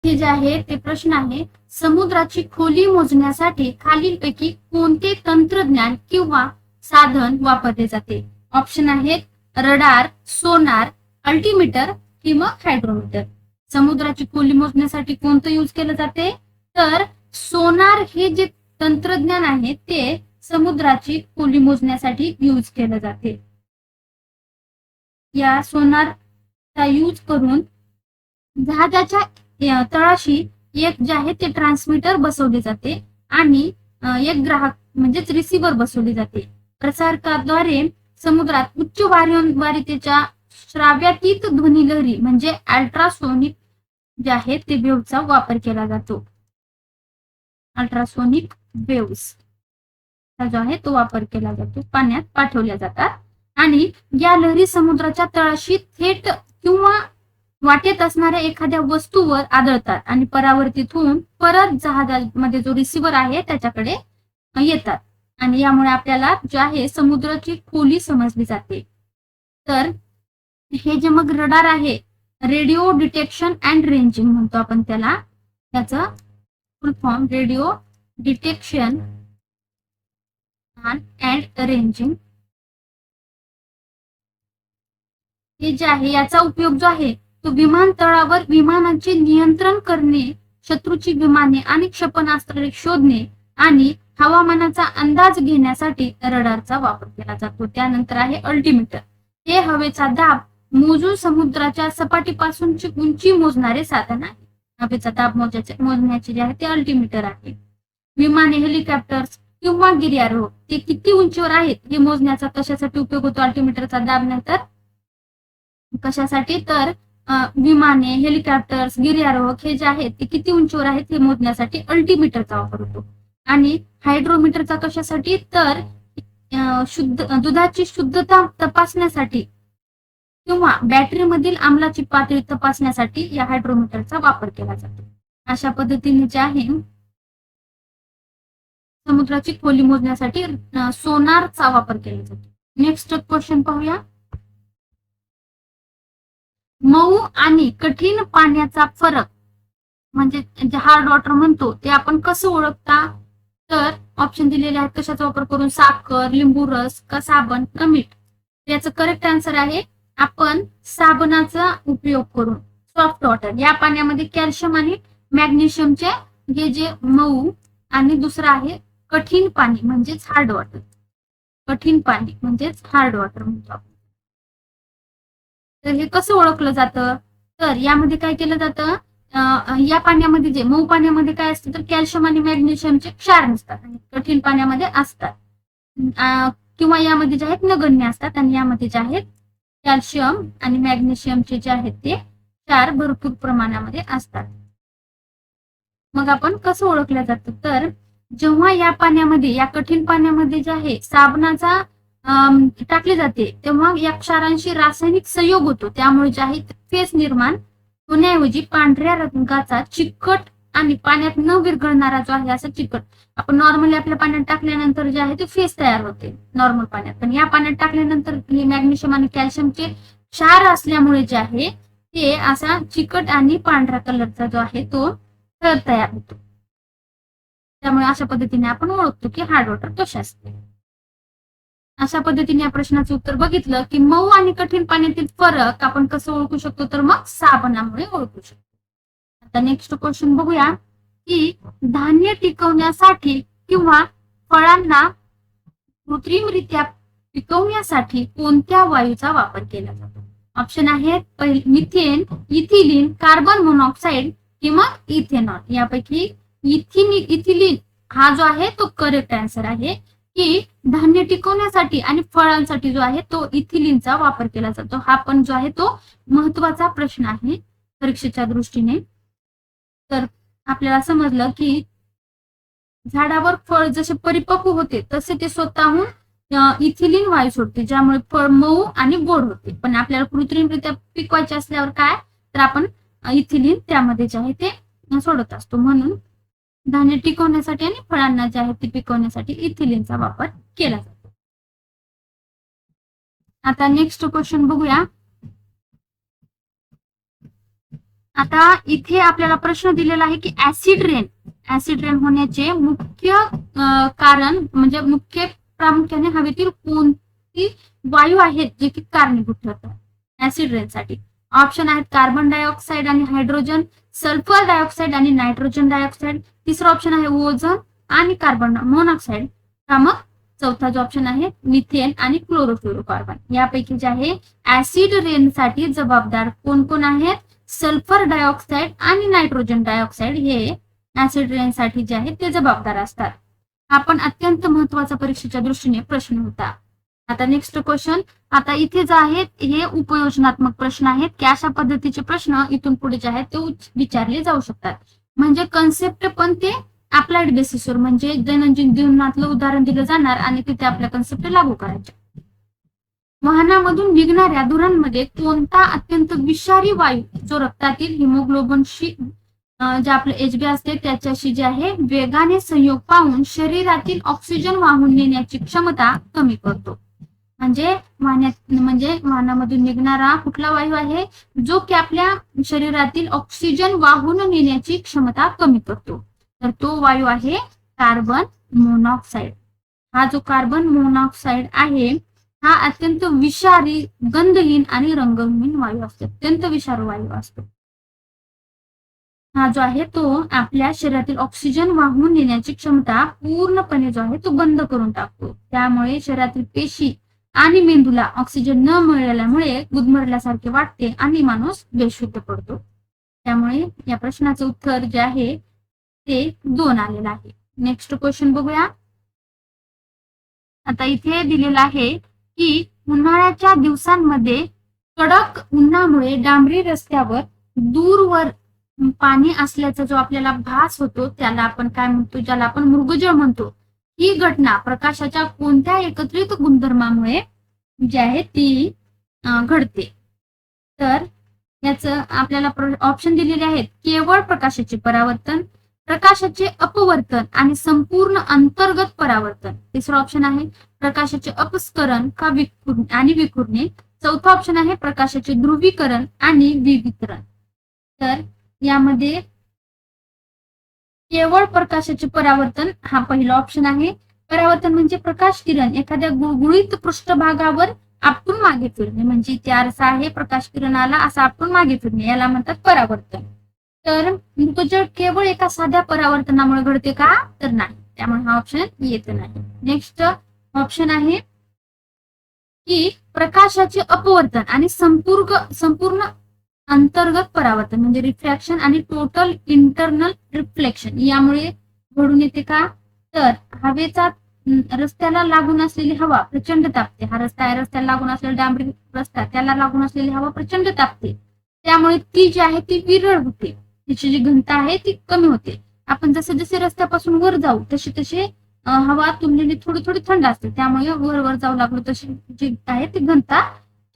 हे जे आहे ते प्रश्न आहे, समुद्राची खोली मोजण्यासाठी खालीलपैकी कोणते तंत्रज्ञान किंवा साधन वापरले जाते? ऑप्शन आहेत रडार, सोनार, अल्टीमीटर किंवा हायड्रोमीटर. समुद्राची खोली मोजण्यासाठी कोणतं यूज केलं जाते? तर सोनार हे जे तंत्रज्ञान आहे ते समुद्राची खोली मोजण्यासाठी यूज केलं जाते. या सोनारचा यूज करून जहाजाच्या तळाशी एक जे आहे ते ट्रान्समीटर बसवले जाते आणि एक ग्राहक म्हणजेच रिसिव्हर बसवले जाते. प्रसारकाद्वारे समुद्रात उच्च वारंवारतेच्या श्राव्यातीत ध्वनिलहरी म्हणजे अल्ट्रासोनिक जे आहे ते वेव्हचा वापर केला जातो. अल्ट्रासोनिक वेव्स जो आहे तो वापर केला जातो, पाण्यात पाठवल्या जातात आणि या लहरी समुद्राच्या तळाशी थेट किंवा वाटेत असणाऱ्या एखाद्या वस्तूवर आदळतात आणि परावर्तित होऊन परत जहाजामध्ये जो रिसिव्हर आहे त्याच्याकडे येतात आणि यामुळे आपल्याला जे आहे समुद्राची खोली समजली जाते. तर हे जे मग रडार आहे, रेडिओ डिटेक्शन अँड रेंजिंग म्हणतो आपण त्याला, त्याचं फुल form radio detection and ranging. हे जे आहे याचा उपयोग जो आहे तो विमानतळावर विमानांचे नियंत्रण करणे, शत्रूची विमाने आणि क्षेपणास्त्रे शोधणे आणि हवामानाचा अंदाज घेण्यासाठी रडारचा वापर केला जातो. त्यानंतर आहे अल्टीमीटर. हे हवेचा दाब मोजून समुद्राच्या सपाटीपासूनची उंची मोजणारे साधन आहे. हवेचा दाब मोजण्याचे जे आहे ते अल्टीमीटर आहे. विमाने, हेलिकॉप्टर्स किंवा गिर्यारोहक ते किती उंचीवर आहेत हे मोजण्याचा कशासाठी उपयोग होतो अल्टिमीटरचा दाब नंतर कशासाठी तर विमाने हेलिकॉप्टर्स गिर्यारोहक हे जे आहेत ते किती उंचीवर आहेत हे मोजण्यासाठी अल्टिमीटरचा वापर होतो आणि हायड्रोमीटरचा कशासाठी तर दुधाची शुद्धता तपासण्यासाठी किंवा बॅटरीमधील आम्लाची पातळी तपासण्यासाठी या हायड्रोमीटरचा वापर केला जातो अशा पद्धतीने जे आहे समुद्राची खोली मोजण्यासाठी सोनारचा वापर केला जातो नेक्स्ट क्वेश्चन पाहूया मऊ आणि कठीण पाण्याचा फरक म्हणजे जे हार्ड वॉटर म्हणतो ते आपण कसं ओळखता तर ऑप्शन दिलेले आहेत कशाचा वापर करून साखर लिंबू रस का साबण का मीठ याचं करेक्ट आन्सर आहे आपण साबणाचा उपयोग करून सॉफ्ट वॉटर या पाण्यामध्ये कॅल्शियम आणि मॅग्नेशियमचे हे जे मऊ आणि दुसरं आहे कठीण पाणी म्हणजेच हार्ड वॉटर कठीण पाणी म्हणजेच हार्ड वॉटर म्हणतो आपण तर हे कसं ओळखलं जातं तर यामध्ये काय केलं जातं या पाण्यामध्ये जे मऊ पाण्यामध्ये काय असतं तर कॅल्शियम आणि मॅग्नेशियमचे क्षार नसतात आणि कठीण पाण्यामध्ये असतात किंवा यामध्ये जे आहेत नगण्य असतात आणि यामध्ये जे आहेत कॅल्शियम आणि मॅग्नेशियमचे जे आहेत ते क्षार भरपूर प्रमाणामध्ये असतात मग आपण कसं ओळखलं जातं तर जेव्हा या पाण्यामध्ये या कठीण पाण्यामध्ये जे आहे साबणाचा टाकले जाते तेव्हा या क्षारांशी रासायनिक संयोग होतो त्यामुळे जे आहे फेस निर्माण होण्याऐवजी पांढऱ्या रंगाचा चिकट आणि पाण्यात न विरघळणारा जो आहे असा चिकट आपण नॉर्मली आपल्या पाण्यात टाकल्यानंतर जे आहे ते फेस तयार होते नॉर्मल पाण्यात पण या पाण्यात टाकल्यानंतर हे मॅग्नेशियम आणि कॅल्शियमचे क्षार असल्यामुळे जे आहे ते असा चिकट आणि पांढऱ्या कलरचा जो आहे तो थर तयार होतो त्यामुळे अशा पद्धतीने आपण ओळखतो की हार्ड वॉटर कसे असते अशा पद्धतीने या प्रश्नाचं उत्तर बघितलं की मऊ आणि कठीण पाण्यातील फरक आपण कसं ओळखू शकतो तर मग साबणामुळे ओळखू शकतो आता नेक्स्ट क्वेश्चन बघूया की धान्य टिकवण्यासाठी किंवा फळांना कृत्रिमरित्या पिकवण्यासाठी कोणत्या वायूचा वापर केला जातो ऑप्शन आहेत मिथेन इथिलीन कार्बन मोनॉक्साईड किंवा इथेनॉल यापैकी इथिलीन हा जो आहे तो करेक्ट आन्सर आहे की धान्य टिकवण्यासाठी आणि फळांसाठी जो आहे तो इथिलीनचा वापर केला जातो हा पण जो आहे तो महत्वाचा प्रश्न आहे परीक्षेच्या दृष्टीने तर आपल्याला समजलं की झाडावर फळ जसे परिपक्व होते तसे ते स्वतःहून इथिलीन वायू सोडते ज्यामुळे फळ मऊ आणि गोड होते पण आपल्याला कृत्रिमरित्या पिकवायचे असल्यावर काय तर आपण इथिलीन त्यामध्ये जे आहे ते सोडत असतो म्हणून धान्य टिकवण्यासाठी आणि फळांना जे आहे ते पिकवण्यासाठी इथिलीनचा वापर केला जातो आता नेक्स्ट क्वेश्चन बघूया आता इथे आपल्याला प्रश्न दिलेला आहे की ऍसिड रेन होण्याचे मुख्य कारण म्हणजे मुख्य प्रामुख्याने हवेतील कोणती वायू आहेत जे की कारणीभूत ठरतात ऍसिड रेनसाठी ऑप्शन आहेत कार्बन डायऑक्साईड आणि हायड्रोजन सल्फर डायऑक्साईड आणि नायट्रोजन डायऑक्साईड तिसरा ऑप्शन आहे ओझोन आणि कार्बन मोनॉक्साईड का मग चौथा जो ऑप्शन आहे मिथेन आणि क्लोरोफ्लोरोकार्बन यापैकी जे आहे ऍसिड रेनसाठी जबाबदार कोण कोण आहेत सल्फर डायऑक्साईड आणि नायट्रोजन डायऑक्साईड हे ऍसिड रेनसाठी जे आहे ते जबाबदार असतात हा पण अत्यंत महत्वाचा परीक्षेच्या दृष्टीने प्रश्न होता आता नेक्स्ट क्वेश्चन आता इथे जे आहेत हे उपयोजनात्मक प्रश्न आहेत की अशा पद्धतीचे प्रश्न इथून पुढे जे आहेत ते विचारले जाऊ शकतात म्हणजे कन्सेप्ट पण ते अप्लाइड बेसिसवर म्हणजे दैनंदिन जीवनातलं उदाहरण दिलं जाणार आणि तिथे आपल्या कन्सेप्ट लागू करायचे वाहनामधून निघणाऱ्या धुरांमध्ये कोणता अत्यंत विषारी वायू जो रक्तातील हिमोग्लोबिनशी जे आपलं एचबी असते त्याच्याशी जे आहे वेगाने संयोग पाहून शरीरातील ऑक्सिजन वाहून नेण्याची क्षमता कमी करतो म्हणजे वाहनामधून निघणारा कुठला वायू आहे जो की आपल्या शरीरातील ऑक्सिजन वाहून नेण्याची क्षमता कमी करतो तर तो वायू आहे कार्बन मोनॉक्साईड हा जो कार्बन मोनॉक्साईड आहे हा अत्यंत विषारी गंधहीन आणि रंगहीन वायू असतो अत्यंत विषारी वायू असतो हा जो आहे तो आपल्या शरीरातील ऑक्सिजन वाहून नेण्याची क्षमता पूर्णपणे जो आहे तो बंद करून टाकतो त्यामुळे शरीरातील पेशी आणि मेंदूला ऑक्सिजन न मिळाल्यामुळे गुदमरल्यासारखे वाटते आणि माणूस बेशुद्ध पडतो त्यामुळे या प्रश्नाचं उत्तर जे आहे ते 2 आलेलं आहे नेक्स्ट क्वेश्चन बघूया आता इथे दिलेलं आहे की उन्हाळ्याच्या दिवसांमध्ये कडक उन्हामुळे डांबरी रस्त्यावर दूरवर पाणी असल्याचा जो आपल्याला भास होतो त्याला आपण काय म्हणतो, ज्याला आपण मृगजळ म्हणतो. ही घटना प्रकाशाच्या कोणत्या एकत्रित गुणधर्मामुळे जी आहे ती घडते. तर याचं आपल्याला ऑप्शन दिलेले आहेत. केवळ प्रकाशाचे परावर्तन, प्रकाशाचे अपवर्तन आणि संपूर्ण अंतर्गत परावर्तन. तिसरा ऑप्शन आहे प्रकाशाचे अपस्करण का विखुरणे. चौथा ऑप्शन आहे प्रकाशाचे ध्रुवीकरण आणि विवितरण. तर यामध्ये केवळ प्रकाशाचे परावर्तन हा पहिला ऑप्शन आहे. परावर्तन म्हणजे प्रकाश किरण एखाद्या गुळगुळीत पृष्ठभागावर आपटून मागे फिरणे, म्हणजे ते आरसा आहे, प्रकाश किरण आला असं आपटून मागे फिरणे, याला म्हणतात परावर्तन. तर मृगजळ केवळ एका साध्या परावर्तनामुळे घडते का, तर नाही, त्यामुळे हा ऑप्शन येत नाही. नेक्स्ट ऑप्शन आहे की प्रकाशाचे अपवर्तन आणि संपूर्ण अंतर्गत परावर्तन म्हणजे रिफ्रॅक्शन आणि टोटल इंटरनल रिफ्लेक्शन यामुळे घडून येते का, तर हवेचा रस्त्याला लागून असलेली हवा प्रचंड तापते. हा रस्ता आहे, रस्त्याला लागून असलेला डांबरी रस्ता, त्याला लागून असलेली हवा प्रचंड तापते, त्यामुळे ती जी आहे ती विरळ होते, तिची जी घनता आहे ती कमी होते. आपण जसे जसे रस्त्यापासून वर जाऊ तशी तशी हवा तुलनेने थोडी थोडी थंड असते, त्यामुळे वर जाऊ लागलो तशी जी आहे ती घनता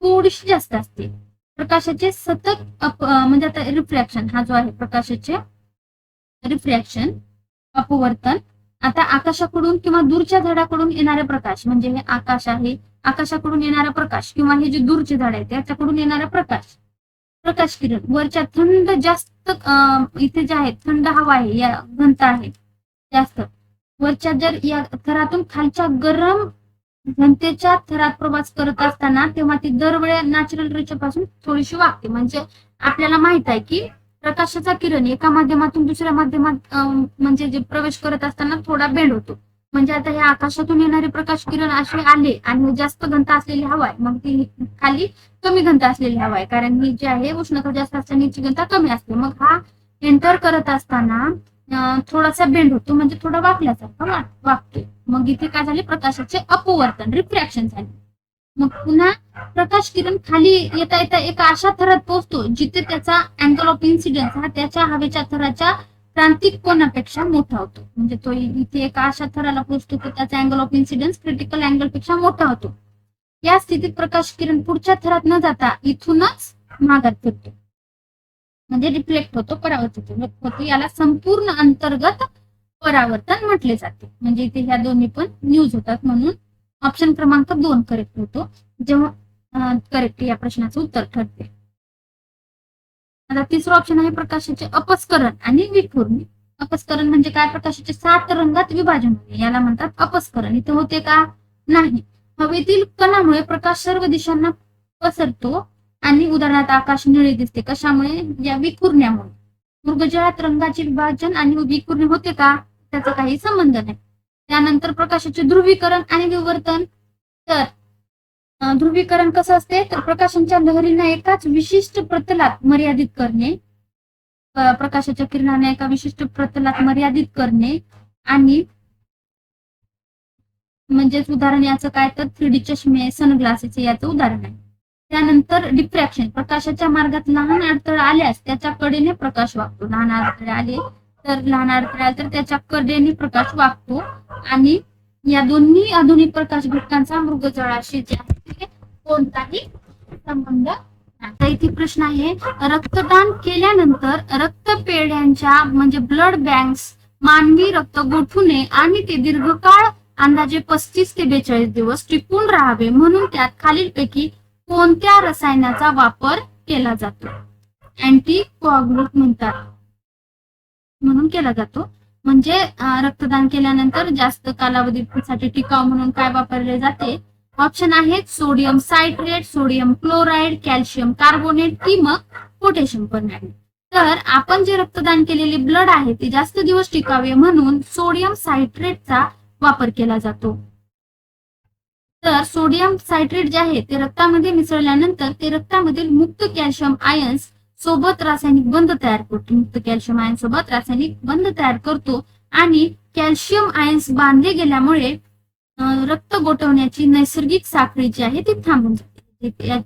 थोडीशी जास्त असते. प्रकाशाचे सतत म्हणजे आता रिफ्रॅक्शन हा जो आहे प्रकाशाचे रिफ्रॅक्शन अपवर्तन, आता आकाशाकडून किंवा दूरच्या झाडाकडून येणारे प्रकाश म्हणजे हे आकाश आहे, आकाशाकडून येणारा प्रकाश किंवा हे जे दूरचे झाड आहे त्याच्याकडून येणारा प्रकाश किरण वरच्या थंड जास्त इथे जे आहे थंड हवा आहे या घनता आहे जास्त, वरच्या जर या थरातून खालच्या गरम घनतेच्या थरात प्रवास करत असताना तेव्हा ती दरवेळी नॅचरल रेषेपासून थोडीशी वागते. म्हणजे आपल्याला माहित आहे की प्रकाशाचा किरण एका माध्यमातून दुसऱ्या माध्यमात म्हणजे जे प्रवेश करत असताना थोडा बेंड होतो. म्हणजे आता हे आकाशातून येणारे प्रकाश किरण असे आले आणि जास्त घनता असलेली हवा आहे, मग ती खाली कमी घनता असलेली हवा आहे, कारण ही जी आहे उष्णता जास्त असताना घनता कमी असते. मग हा एंटर करत असताना थोडासा बेंड होतो, म्हणजे थोडा वाकल्यासारखा वागतोय. मग इथे काय झाले, प्रकाशाचे अपवर्तन रिफ्रॅक्शन झाले. मग पुन्हा प्रकाश किरण खाली येता येता एका अशा थरात पोहोचतो जिथे त्याचा अँगल ऑफ इन्सिडन्स हा त्याच्या हवेच्या थराच्या क्रांतिक कोनापेक्षा मोठा होतो. म्हणजे तो इथे एका अशा थराला पोहोचतो की त्याचा angle of incidence critical angle पेक्षा मोठा होतो. या स्थितीत प्रकाश किरण पुढच्या थरात न जाता इथूनच मागात फिरतो, म्हणजे रिफ्लेक्ट होतो, परावर्तित होतो. याला संपूर्ण अंतर्गत परावर्तन म्हटले जाते. म्हणजे इथे ह्या दोन्ही पण न्यूज होतात, म्हणून ऑप्शन क्रमांक 2 करेक्ट होतो, जेव्हा करेक्ट या प्रश्नाचं उत्तर ठरते. आता तिसरं ऑप्शन आहे प्रकाशाचे अपस्करण आणि विखुरणे. अपस्करण म्हणजे काय, प्रकाशाचे 7 रंगात विभाजन होणे, याला म्हणतात अपस्करण. इथे होते का, नाही. हवेतील कणामुळे प्रकाश सर्व दिशांना पसरतो आणि उदाहरणार्थ आकाश निळे दिसते, कशामुळे, या विखुरण्यामुळे. मृगजळात रंगाचे विभाजन आणि विखुरणे होते का, त्याचा काही संबंध नाही. त्यानंतर प्रकाशाचे ध्रुवीकरण आणि विवर्तन. तर ध्रुवीकरण कसं असते, तर प्रकाशांच्या लहरींना एकाच विशिष्ट प्रतलात मर्यादित करणे, प्रकाशाच्या किरणांना एका विशिष्ट प्रतलात मर्यादित करणे, आणि म्हणजेच उदाहरण याचं काय, तर 3D चष्मे, सनग्लासेस याचं उदाहरण आहे. त्यानंतर डिफ्रॅक्शन, प्रकाशाच्या मार्गात लहान अडथळा आल्यास त्याच्या कडेने प्रकाश वागतो. लहान अडथळे आले तर त्याच्या कडेने प्रकाश वागतो. आणि या दोन्ही आधुनिक प्रकाश घटकांचा मृगजळाशी जे आहे कोणताही संबंध नाही. इथे प्रश्न आहे, रक्तदान केल्यानंतर रक्तपेढ्यांच्या म्हणजे ब्लड बँक्स मानवी रक्त गोठू नये आणि ते दीर्घकाळ अंदाजे 35 ते 42 दिवस टिकून राहावे म्हणून त्यात खालीलपैकी कोणत्या रसायनाचा वापर केला जातो. अँटी कोआग्युलंट म्हणून केला जातो. म्हणजे रक्तदान केल्यानंतर जास्त कालावधीसाठी टिकाव म्हणून काय वापरले जाते. ऑप्शन आहेत sodium citrate, sodium chloride, calcium carbonate की मग पोटॅशियम परमॅंगनेट. तर आपण जे रक्तदान केलेले ब्लड आहे ते जास्त दिवस टिकावे म्हणून सोडियम सायट्रेटचा वापर केला जातो. तर सोडियम सायट्रेट जे आहे ते रक्तामध्ये मिसळल्यानंतर ते रक्तामधील मुक्त कॅल्शियम आयन्स सोबत रासायनिक बंध तयार करतो. मुक्त कॅल्शियम आयन सोबत रासायनिक बंध तयार करतो आणि कॅल्शियम आयन्स बांधले गेल्यामुळे रक्त गोठवण्याची नैसर्गिक साखळी जी आहे ती थांबून जाते.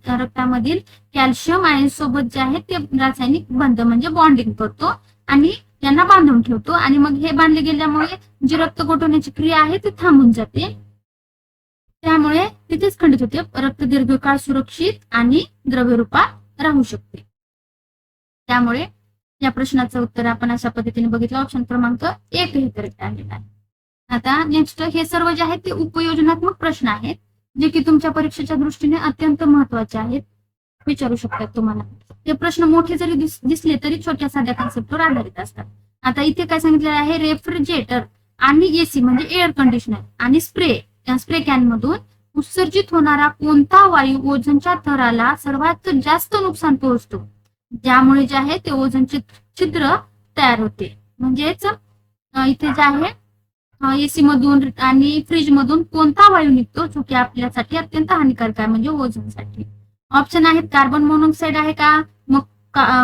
रक्तामधील कॅल्शियम आयन सोबत जे आहे ते रासायनिक बंध म्हणजे बॉन्डिंग करतो आणि यांना बांधून ठेवतो आणि मग हे बांधले गेल्यामुळे जी रक्त गोठवण्याची क्रिया आहे ती थांबून जाते. त्यामुळे तिथेच खंडित होते. रक्त दीर्घकाळ सुरक्षित आणि द्रव्य रूपात राहू शकते. त्यामुळे या प्रश्नाचं उत्तर आपण अशा पद्धतीने बघितलं. ऑप्शन क्रमांक 1 हे करेक्ट आलेलं आहे. आता नेक्स्ट हे सर्व जे आहेत ते उपयोजनात्मक प्रश्न आहेत जे की तुमच्या परीक्षेच्या दृष्टीने अत्यंत महत्वाचे आहेत, विचारू शकतात तुम्हाला. हे प्रश्न मोठे जरी दिसले तरी छोट्या साध्या कॉन्सेप्टवर आधारित असतात. आता इथे काय सांगितलेलं आहे, रेफ्रिजरेटर आणि एसी म्हणजे एअर कंडिशनर आणि स्प्रे कॅन मधून उत्सर्जित होणारा कोणता वायू ओझोनच्या थराला सर्वात जास्त नुकसान पोहोचतो, ज्यामुळे जे आहे ते ओझोनचे छिद्र तयार होते. म्हणजेच इथे जे आहे एसी मधून आणि फ्रीज मधून कोणता वायू निघतो जो की आपल्यासाठी अत्यंत हानिकारक आहे म्हणजे ओझोनसाठी. ऑप्शन आहेत कार्बन मोनॉक्साईड आहे का, मग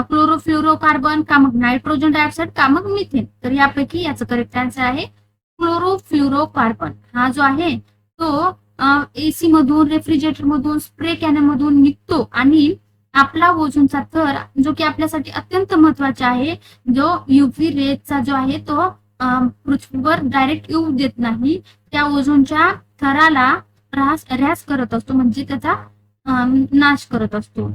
क्लोरोफ्लोरोकार्बन का, मग नायट्रोजन डायऑक्साईड का, मग मिथेन. तर यापैकी याचं करेक्ट आन्सर आहे क्लोरोफ्लोरोकार्बन. हा जो आहे तो एसी मधून, रेफ्रिजरेटर मधून, स्प्रे कॅन मधून निघतो आणि आपला ओझोनचा थर जो की आपल्यासाठी अत्यंत महत्वाचा आहे, जो युव्ही रेचा जो आहे तो पृथ्वीवर डायरेक्ट येऊ देत नाही, त्या ओझोनच्या थराला ऱ्हास करत असतो म्हणजे त्याचा नाश करत असतो.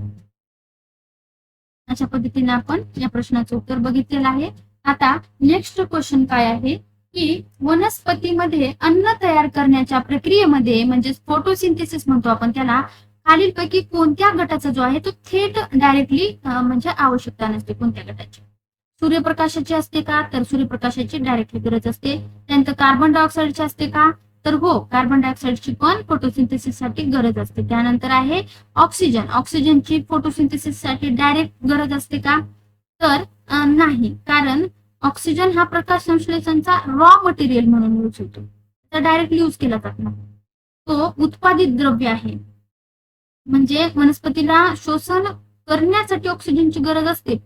अशा पद्धतीने आपण या प्रश्नाचं उत्तर बघितलेलं आहे. आता नेक्स्ट क्वेश्चन काय आहे की वनस्पतीमध्ये अन्न तयार करण्याच्या प्रक्रियेमध्ये म्हणजे फोटोसिंथेसिस म्हणतो आपण त्याला, खालीलपैकी कोणत्या गटाचा जो आहे तो थेट डायरेक्टली म्हणजे आवश्यकता नसते. कोणत्या गटाची? सूर्यप्रकाशाची असते का, तर सूर्यप्रकाशाची डायरेक्टली गरज असते. त्यानंतर कार्बन डायऑक्साईडची असते का, तर हो कार्बन डायऑक्साईडची पण फोटोसिंथेसिस साठी गरज असते. त्यानंतर आहे ऑक्सिजनची फोटोसिंथेसिस साठी डायरेक्ट गरज असते का, तर नाही, कारण ऑक्सिजन हा प्रकाश संश्लेषणचा रॉ मटेरियल म्हणून यूज होतो, तर डायरेक्टली यूज केला जात नाही. तो उत्पादित द्रव्य आहे. म्हणजे वनस्पतीला शोषण करण्यासाठी ऑक्सिजनची गरज असते,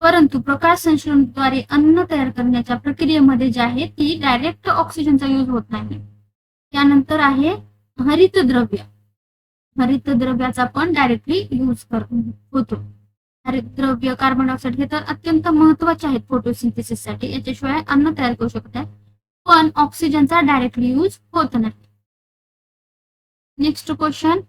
परंतु प्रकाश संश्लेषणाद्वारे अन्न तयार करण्याच्या प्रक्रियेमध्ये जे आहे ती डायरेक्ट ऑक्सिजनचा यूज होत नाही. त्यानंतर आहे हरितद्रव्य. हरितद्रव्याचा पण डायरेक्टली यूज होतो. हरितद्रव्य, कार्बन डायऑक्साईड हे तर अत्यंत महत्वाचे आहेत फोटोसिंथेसिस साठी, याच्याशिवाय अन्न तयार करू शकत आहे, पण ऑक्सिजनचा डायरेक्टली यूज होत नाही. नेक्स्ट क्वेश्चन,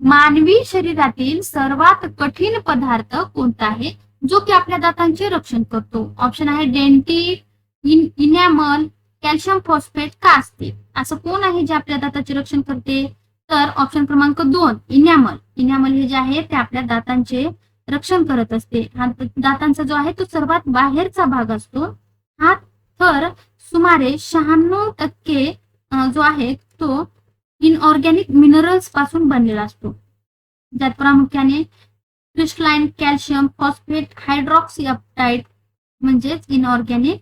मानवी शरीरातील सर्वात कठीण पदार्थ कोणता आहे जो की आपल्या दातांचे रक्षण करतो? ऑप्शन आहे डेंटिन, इनॅमल, कॅल्शियम फॉस्फेट का असते. असं कोण आहे जे आपल्या दाताचे रक्षण करते, तर ऑप्शन क्रमांक 2 इनॅमल. इनॅमल हे जे आहे ते आपल्या दातांचे रक्षण करत असते. हा दातांचा जो आहे तो सर्वात बाहेरचा भाग असतो. हा थर सुमारे 96% जो आहे तो इनऑर्गॅनिक मिनरल्स पासून बनलेला असतो, ज्यात प्रामुख्याने क्रिस्टलाइन, कॅल्शियम फॉस्फेट, हायड्रॉक्सी अपटाईट म्हणजेच इनऑर्गॅनिक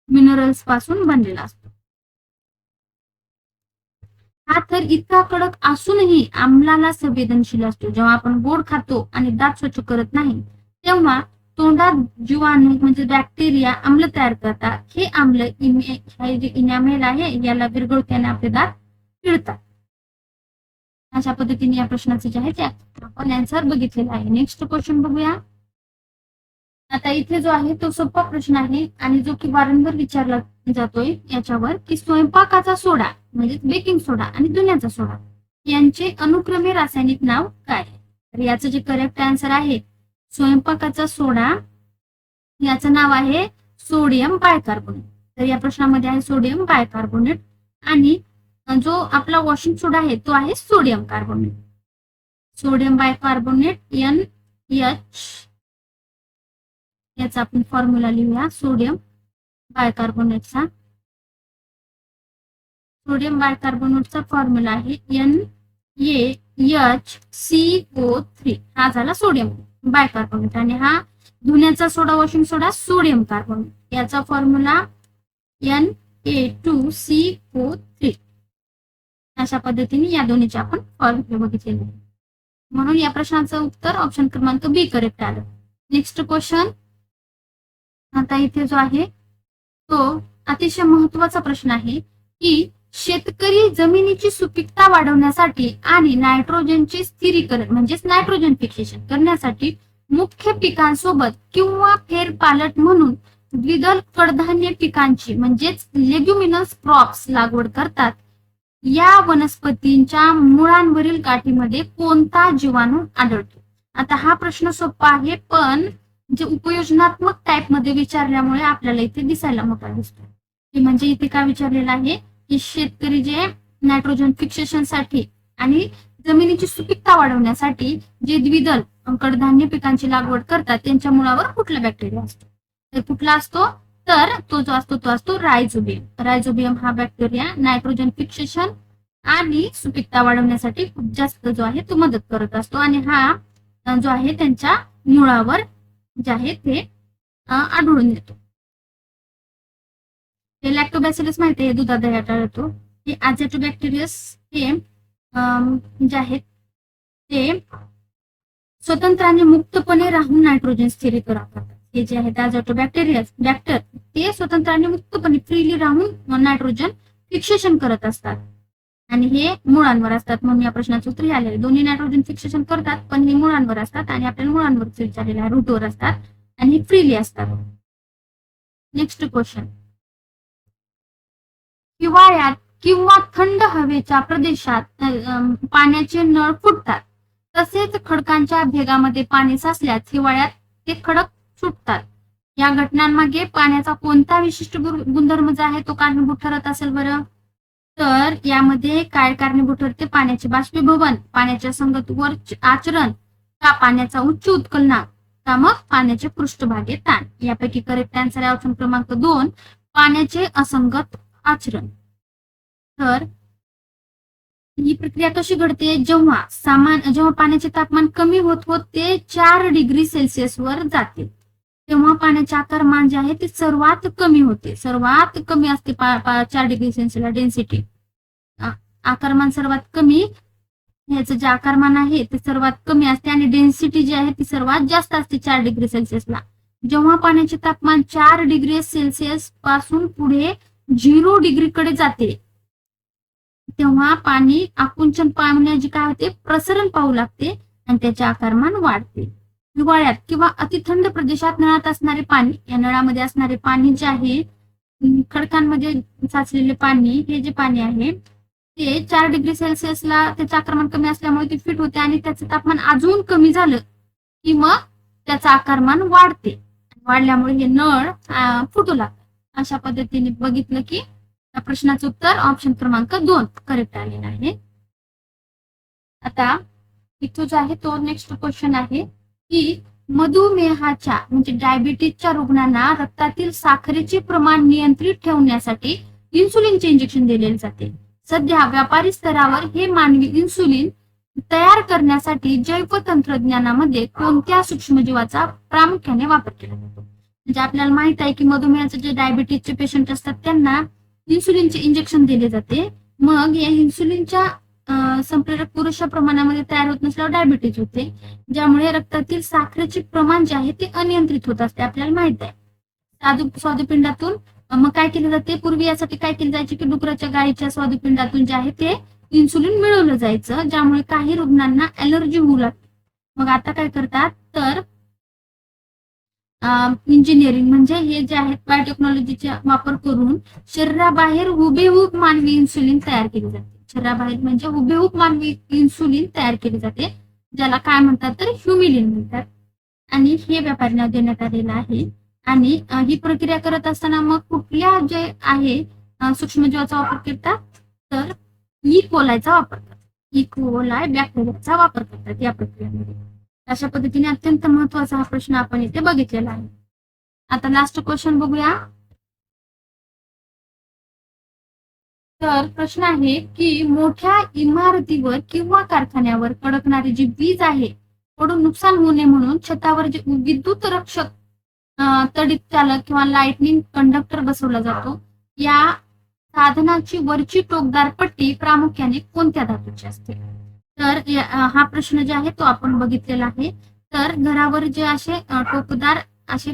मिनरल्स पासून बनलेला असतो. हा थर इतका कडक असूनही आम्लाला संवेदनशील असतो. जेव्हा आपण गोड खातो आणि दात स्वच्छ करत नाही तेव्हा तोंडात जीवाणू म्हणजे बॅक्टेरिया आम्ल तयार करतात. हे आम्ल इनॅमेल आहे याला विरघळत्याने आपले दात पिळतात. अशा पद्धतीने या प्रश्नाचे जे आहे ते आपण आन्सर बघितलेला आहे. नेक्स्ट क्वेश्चन बघूया. आता इथे जो आहे तो सोपा प्रश्न आहे आणि जो की वारंवार विचारला जातोय याच्यावर की स्वयंपाकाचा सोडा म्हणजे बेकिंग सोडा आणि धुण्याचा सोडा यांचे अनुक्रमे रासायनिक नाव काय? तर याचं जे करेक्ट आन्सर आहे स्वयंपाकाचा सोडा याचं नाव आहे सोडियम बायकार्बोनेट. तर या प्रश्नामध्ये आहे सोडियम बायकार्बोनेट आणि जो आपला वॉशिंग सोडा आहे तो आहे sodium carbonate. Sodium bicarbonate NH याचा आपण फॉर्म्युला लिहूया. सोडियम बायकार्बोनेटचा फॉर्म्युला आहे NaHCO3. हा झाला सोडियम बायकार्बोनेट आणि हा धुण्याचा सोडा वॉशिंग सोडा सोडियम कार्बोनेट याचा फॉर्म्युला Na2CO3. अशा पद्धतीने या दोन्हीचे आपण फॉर्म्युले बघितलेले आहे. म्हणून या प्रश्नाचं उत्तर ऑप्शन क्रमांक बी करेक्ट आलं. नेक्स्ट क्वेश्चन, आता इथे जो आहे तो अतिशय महत्वाचा प्रश्न आहे की शेतकरी जमिनीची सुपीकता वाढवण्यासाठी आणि नायट्रोजनचे स्थिरीकरण म्हणजेच नायट्रोजन फिक्सेशन करण्यासाठी मुख्य पिकांसोबत किंवा फेरपालट म्हणून द्विदल कडधान्य पिकांची म्हणजेच लेग्युमिनस क्रॉप्स लागवड करतात. या वनस्पतींच्या मुळांवरील गाठीमध्ये कोणता जीवाणू आढळतो? आता हा प्रश्न सोपा आहे, पण जे उपयोजनात्मक टाइप मध्ये विचारल्यामुळे आपल्याला इथे दिसायला मोठा दिसतो. ते म्हणजे इथे काय विचारलेलं आहे की शेतकरी जे नायट्रोजन फिक्सेशन साठी आणि जमिनीची सुपीकता वाढवण्यासाठी जे द्विदल कडधान्य पिकांची लागवड करतात त्यांच्या मुळावर कुठला बॅक्टेरिया असतो? तर कुठला असतो? तर तो जो असतो तो असतो रायझोबियम. रायझोबियम हा बॅक्टेरिया नायट्रोजन फिक्सेशन आणि सुपीकता वाढवण्यासाठी खूप जास्त जो आहे तो मदत करत असतो आणि हा जो आहे त्यांच्या मुळावर जे आहे ते आढळून येतो. हे लॅक्टोबॅसिलस माहिती आहे, दुधात आढळतो. हे अझॅटोबॅक्टेरियस हे जे आहेत ते स्वतंत्राने मुक्तपणे राहून नायट्रोजन स्थिरीकरण करतात. हे जे आहेत अझॅटोबॅक्टेरियस बॅक्टर ते स्वतंत्राने मुक्तपणे फ्रीली राहून नायट्रोजन फिक्सेशन करत असतात आणि हे मुळांवर असतात. म्हणून या प्रश्नाचं उत्तर आलेले दोन्ही नायट्रोजन फिक्सेशन करतात, पण हे मुळांवर असतात आणि आपल्याला मुळांवरच विचारलेलं आहे, रूटवर असतात आणि हे फ्रीली असतात. नेक्स्ट क्वेश्चन, हिवाळ्यात किंवा थंड हवेच्या प्रदेशात पाण्याचे नळ फुटतात, तसेच खडकांच्या भेगामध्ये पाणी साचल्यास हिवाळ्यात ते खडक सुटतात. या घटनांमागे पाण्याचा कोणता विशिष्ट गुणधर्म जो आहे तो कारणीभूत ठरत असेल बरं? तर यामध्ये काय कारणीभूत ठरते? पाण्याचे बाष्पीभवन, पाण्याच्या संगतवर आचरण, का पाण्याचा उच्च उत्कलनांक, का मग पाण्याचे पृष्ठभागे ताण. यापैकी करेक्ट आन्सर आहे ऑप्शन क्रमांक 2, पाण्याचे असंगत आचरण. तर ही प्रक्रिया कशी घडते? जेव्हा पाण्याचे तापमान कमी होत होत ते 4 डिग्री सेल्सिअस वर जाते तेव्हा पाण्याचे आकारमान जे आहे ते सर्वात कमी होते. सर्वात कमी असते 4 डिग्री सेल्सिअसला डेन्सिटी, आकारमान सर्वात कमी, ह्याचं जे आकारमान आहे ते सर्वात कमी असते आणि डेन्सिटी जी आहे ती सर्वात जास्त असते 4 डिग्री सेल्सिअसला. जेव्हा पाण्याचे तापमान 4 डिग्री सेल्सिअस पासून पुढे 0 डिग्रीकडे जाते तेव्हा पाणी आकुंचन पावण्याची काय होते? प्रसरण पाहू लागते आणि त्याचे आकारमान वाढते. हिवाळ्यात किंवा अतिथंड प्रदेशात नळात असणारे पाणी, या नळामध्ये असणारे पाणी जे आहे खडकांमध्ये साचलेले पाणी, हे जे पाणी आहे ते 4 डिग्री सेल्सिअसला त्याचे आकारमान कमी असल्यामुळे ते फिट होते आणि त्याचं तापमान अजून कमी झालं की मग त्याचं आकारमान वाढते. वाढल्यामुळे हे नळ फुटू लागतात. अशा पद्धतीने बघितलं की या प्रश्नाचं उत्तर ऑप्शन क्रमांक 2 करेक्ट आलेलं आहे. आता इथं जो आहे तो नेक्स्ट क्वेश्चन आहे की मधुमेहाच्या म्हणजे डायबिटीजच्या रुग्णांना रक्तातील साखरेचे प्रमाण नियंत्रित ठेवण्यासाठी इन्सुलिनचे इंजेक्शन दिले जाते. सध्या व्यापारी स्तरावर हे मानवी इन्सुलिन तयार करण्यासाठी जैव तंत्रज्ञानामध्ये कोणत्या सूक्ष्मजीवाचा प्रामुख्याने वापर केला जातो? म्हणजे आपल्याला माहित आहे की मधुमेहाचे जे डायबिटीजचे पेशंट असतात त्यांना इन्सुलिनचे इंजेक्शन दिले जाते. मग या इन्सुलिनच्या संप्रेरक पुरेशा प्रमाणामध्ये तयार होत नसल्यावर डायबिटीज होते, ज्यामुळे रक्तातील साखरेचे प्रमाण जे आहे ते अनियंत्रित होत असते. आपल्याला माहित आहे स्वादुपिंडातून मग काय केलं जाते? पूर्वी यासाठी काय केलं जायचे की डुकराच्या गायीच्या स्वादुपिंडातून जे आहे ते इन्सुलिन मिळवलं जायचं, ज्यामुळे काही रुग्णांना ऍलर्जी होऊ लागते. मग आता काय करतात? तर इंजिनिअरिंग म्हणजे हे जे आहेत बायोटेक्नॉलॉजीचा वापर करून शरीराबाहेर हुबेहूब मानवी इन्सुलिन तयार केले जाते. शरीराबाहेर म्हणजे हुबेहूब मानवी इन्सुलिन तयार केले जाते, ज्याला काय म्हणतात? तर ह्युमिलिन म्हणतात आणि हे व्यापारी नाव देण्यात आलेलं आहे. आणि ही प्रक्रिया करत असताना मग कुठल्या जे आहे सूक्ष्मजीवाचा वापर करतात? तर ई कोलायचा वापर करतात. ई कोलाय बॅक्टेरियाचा वापर करतात या प्रक्रियेमध्ये. अशा पद्धतीने अत्यंत महत्वाचा हा प्रश्न आपण इथे बघितलेला आहे. आता लास्ट क्वेश्चन बघूया. तर प्रश्न आहे की मोठ्या इमारतीवर किंवा कारखान्यावर कडकणारी जी वीज आहे पडून नुकसान होऊ नये म्हणून छतावर जे विद्युत रक्षक तडीत चालक किंवा लाइटनिंग कंडक्टर बसवला जातो, या साधनाची वरची टोकदार पट्टी प्रामुख्याने कोणत्या धातूची असते? तर हा प्रश्न जे आहे तो आपण बघितलेला आहे. तर घरावर जे असे टोकदार असे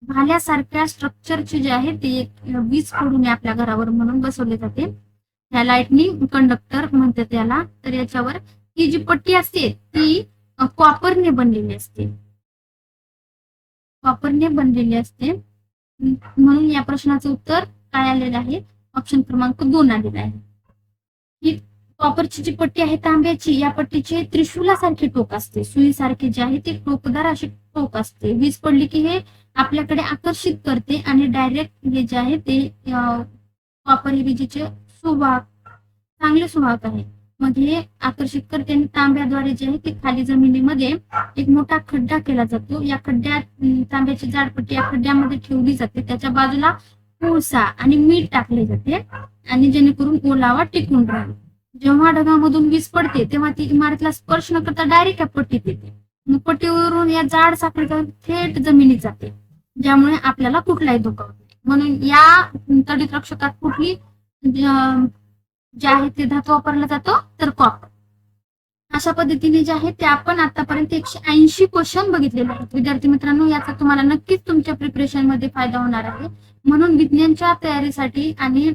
भाल्यासारख्या स्ट्रक्चरचे जे आहे ते वीज पडू नये आपल्या घरावर म्हणून बसवले जाते. या लाईटनिंग कंडक्टर म्हणतात याला. तर याच्यावर ही जी पट्टी असते ती कॉपरने बनलेली असते. कॉपरने बनलेली असते. म्हणून या प्रश्नाचं उत्तर काय आलेलं आहे? ऑप्शन क्रमांक 2 आलेला आहे. ही कॉपरची जी पट्टी आहे तांब्याची, या पट्टीचे त्रिशूलासारखे टोक असते. सुईसारखे जे आहे ते टोकदार असे टोक असते. वीज पडली की हे आपल्याकडे आकर्षित करते आणि डायरेक्ट हे जे आहे ते कॉपर हे विजेचे सुवाहक, चांगले सुवाहक आहे. मग हे आकर्षित करते आणि तांब्याद्वारे जे आहे ते खाली जमिनीमध्ये एक मोठा खड्डा केला जातो. या खड्ड्यात तांब्याची जाडपट्टी या खड्ड्यामध्ये ठेवली जाते. त्याच्या बाजूला कोळसा आणि मीठ टाकले जाते आणि जेणेकरून ओलावा टिकून राहील. जेव्हा ढगामधून वीज पडते तेव्हा ती इमारतीला स्पर्श न करता डायरेक्ट या पट्टीत येते. मग पट्टीवरून या जाड साखळीचा थेट जमिनीत जाते, ज्यामुळे आपल्याला कुठलाही धोका होत नाही. म्हणून या तडित रक्षकात कुठली जे आहे ते धातू वापरला जातो तर कॉपर. अशा पद्धतीने जे आहे ते आपण आतापर्यंत 180 क्वेश्चन बघितलेले आहेत. विद्यार्थी मित्रांनो, याचा तुम्हाला नक्कीच तुमच्या प्रिपरेशन मध्ये फायदा होणार आहे. म्हणून विज्ञानच्या तयारीसाठी आणि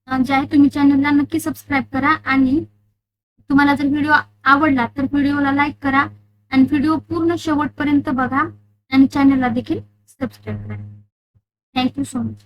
जे आहे तुम्ही चॅनलला नक्की सबस्क्राईब करा आणि तुम्हाला जर व्हिडिओ आवडला तर व्हिडिओला लाईक करा आणि व्हिडिओ पूर्ण शेवटपर्यंत बघा आणि चॅनलला देखील सबस्क्राईब करा. Thank you so much.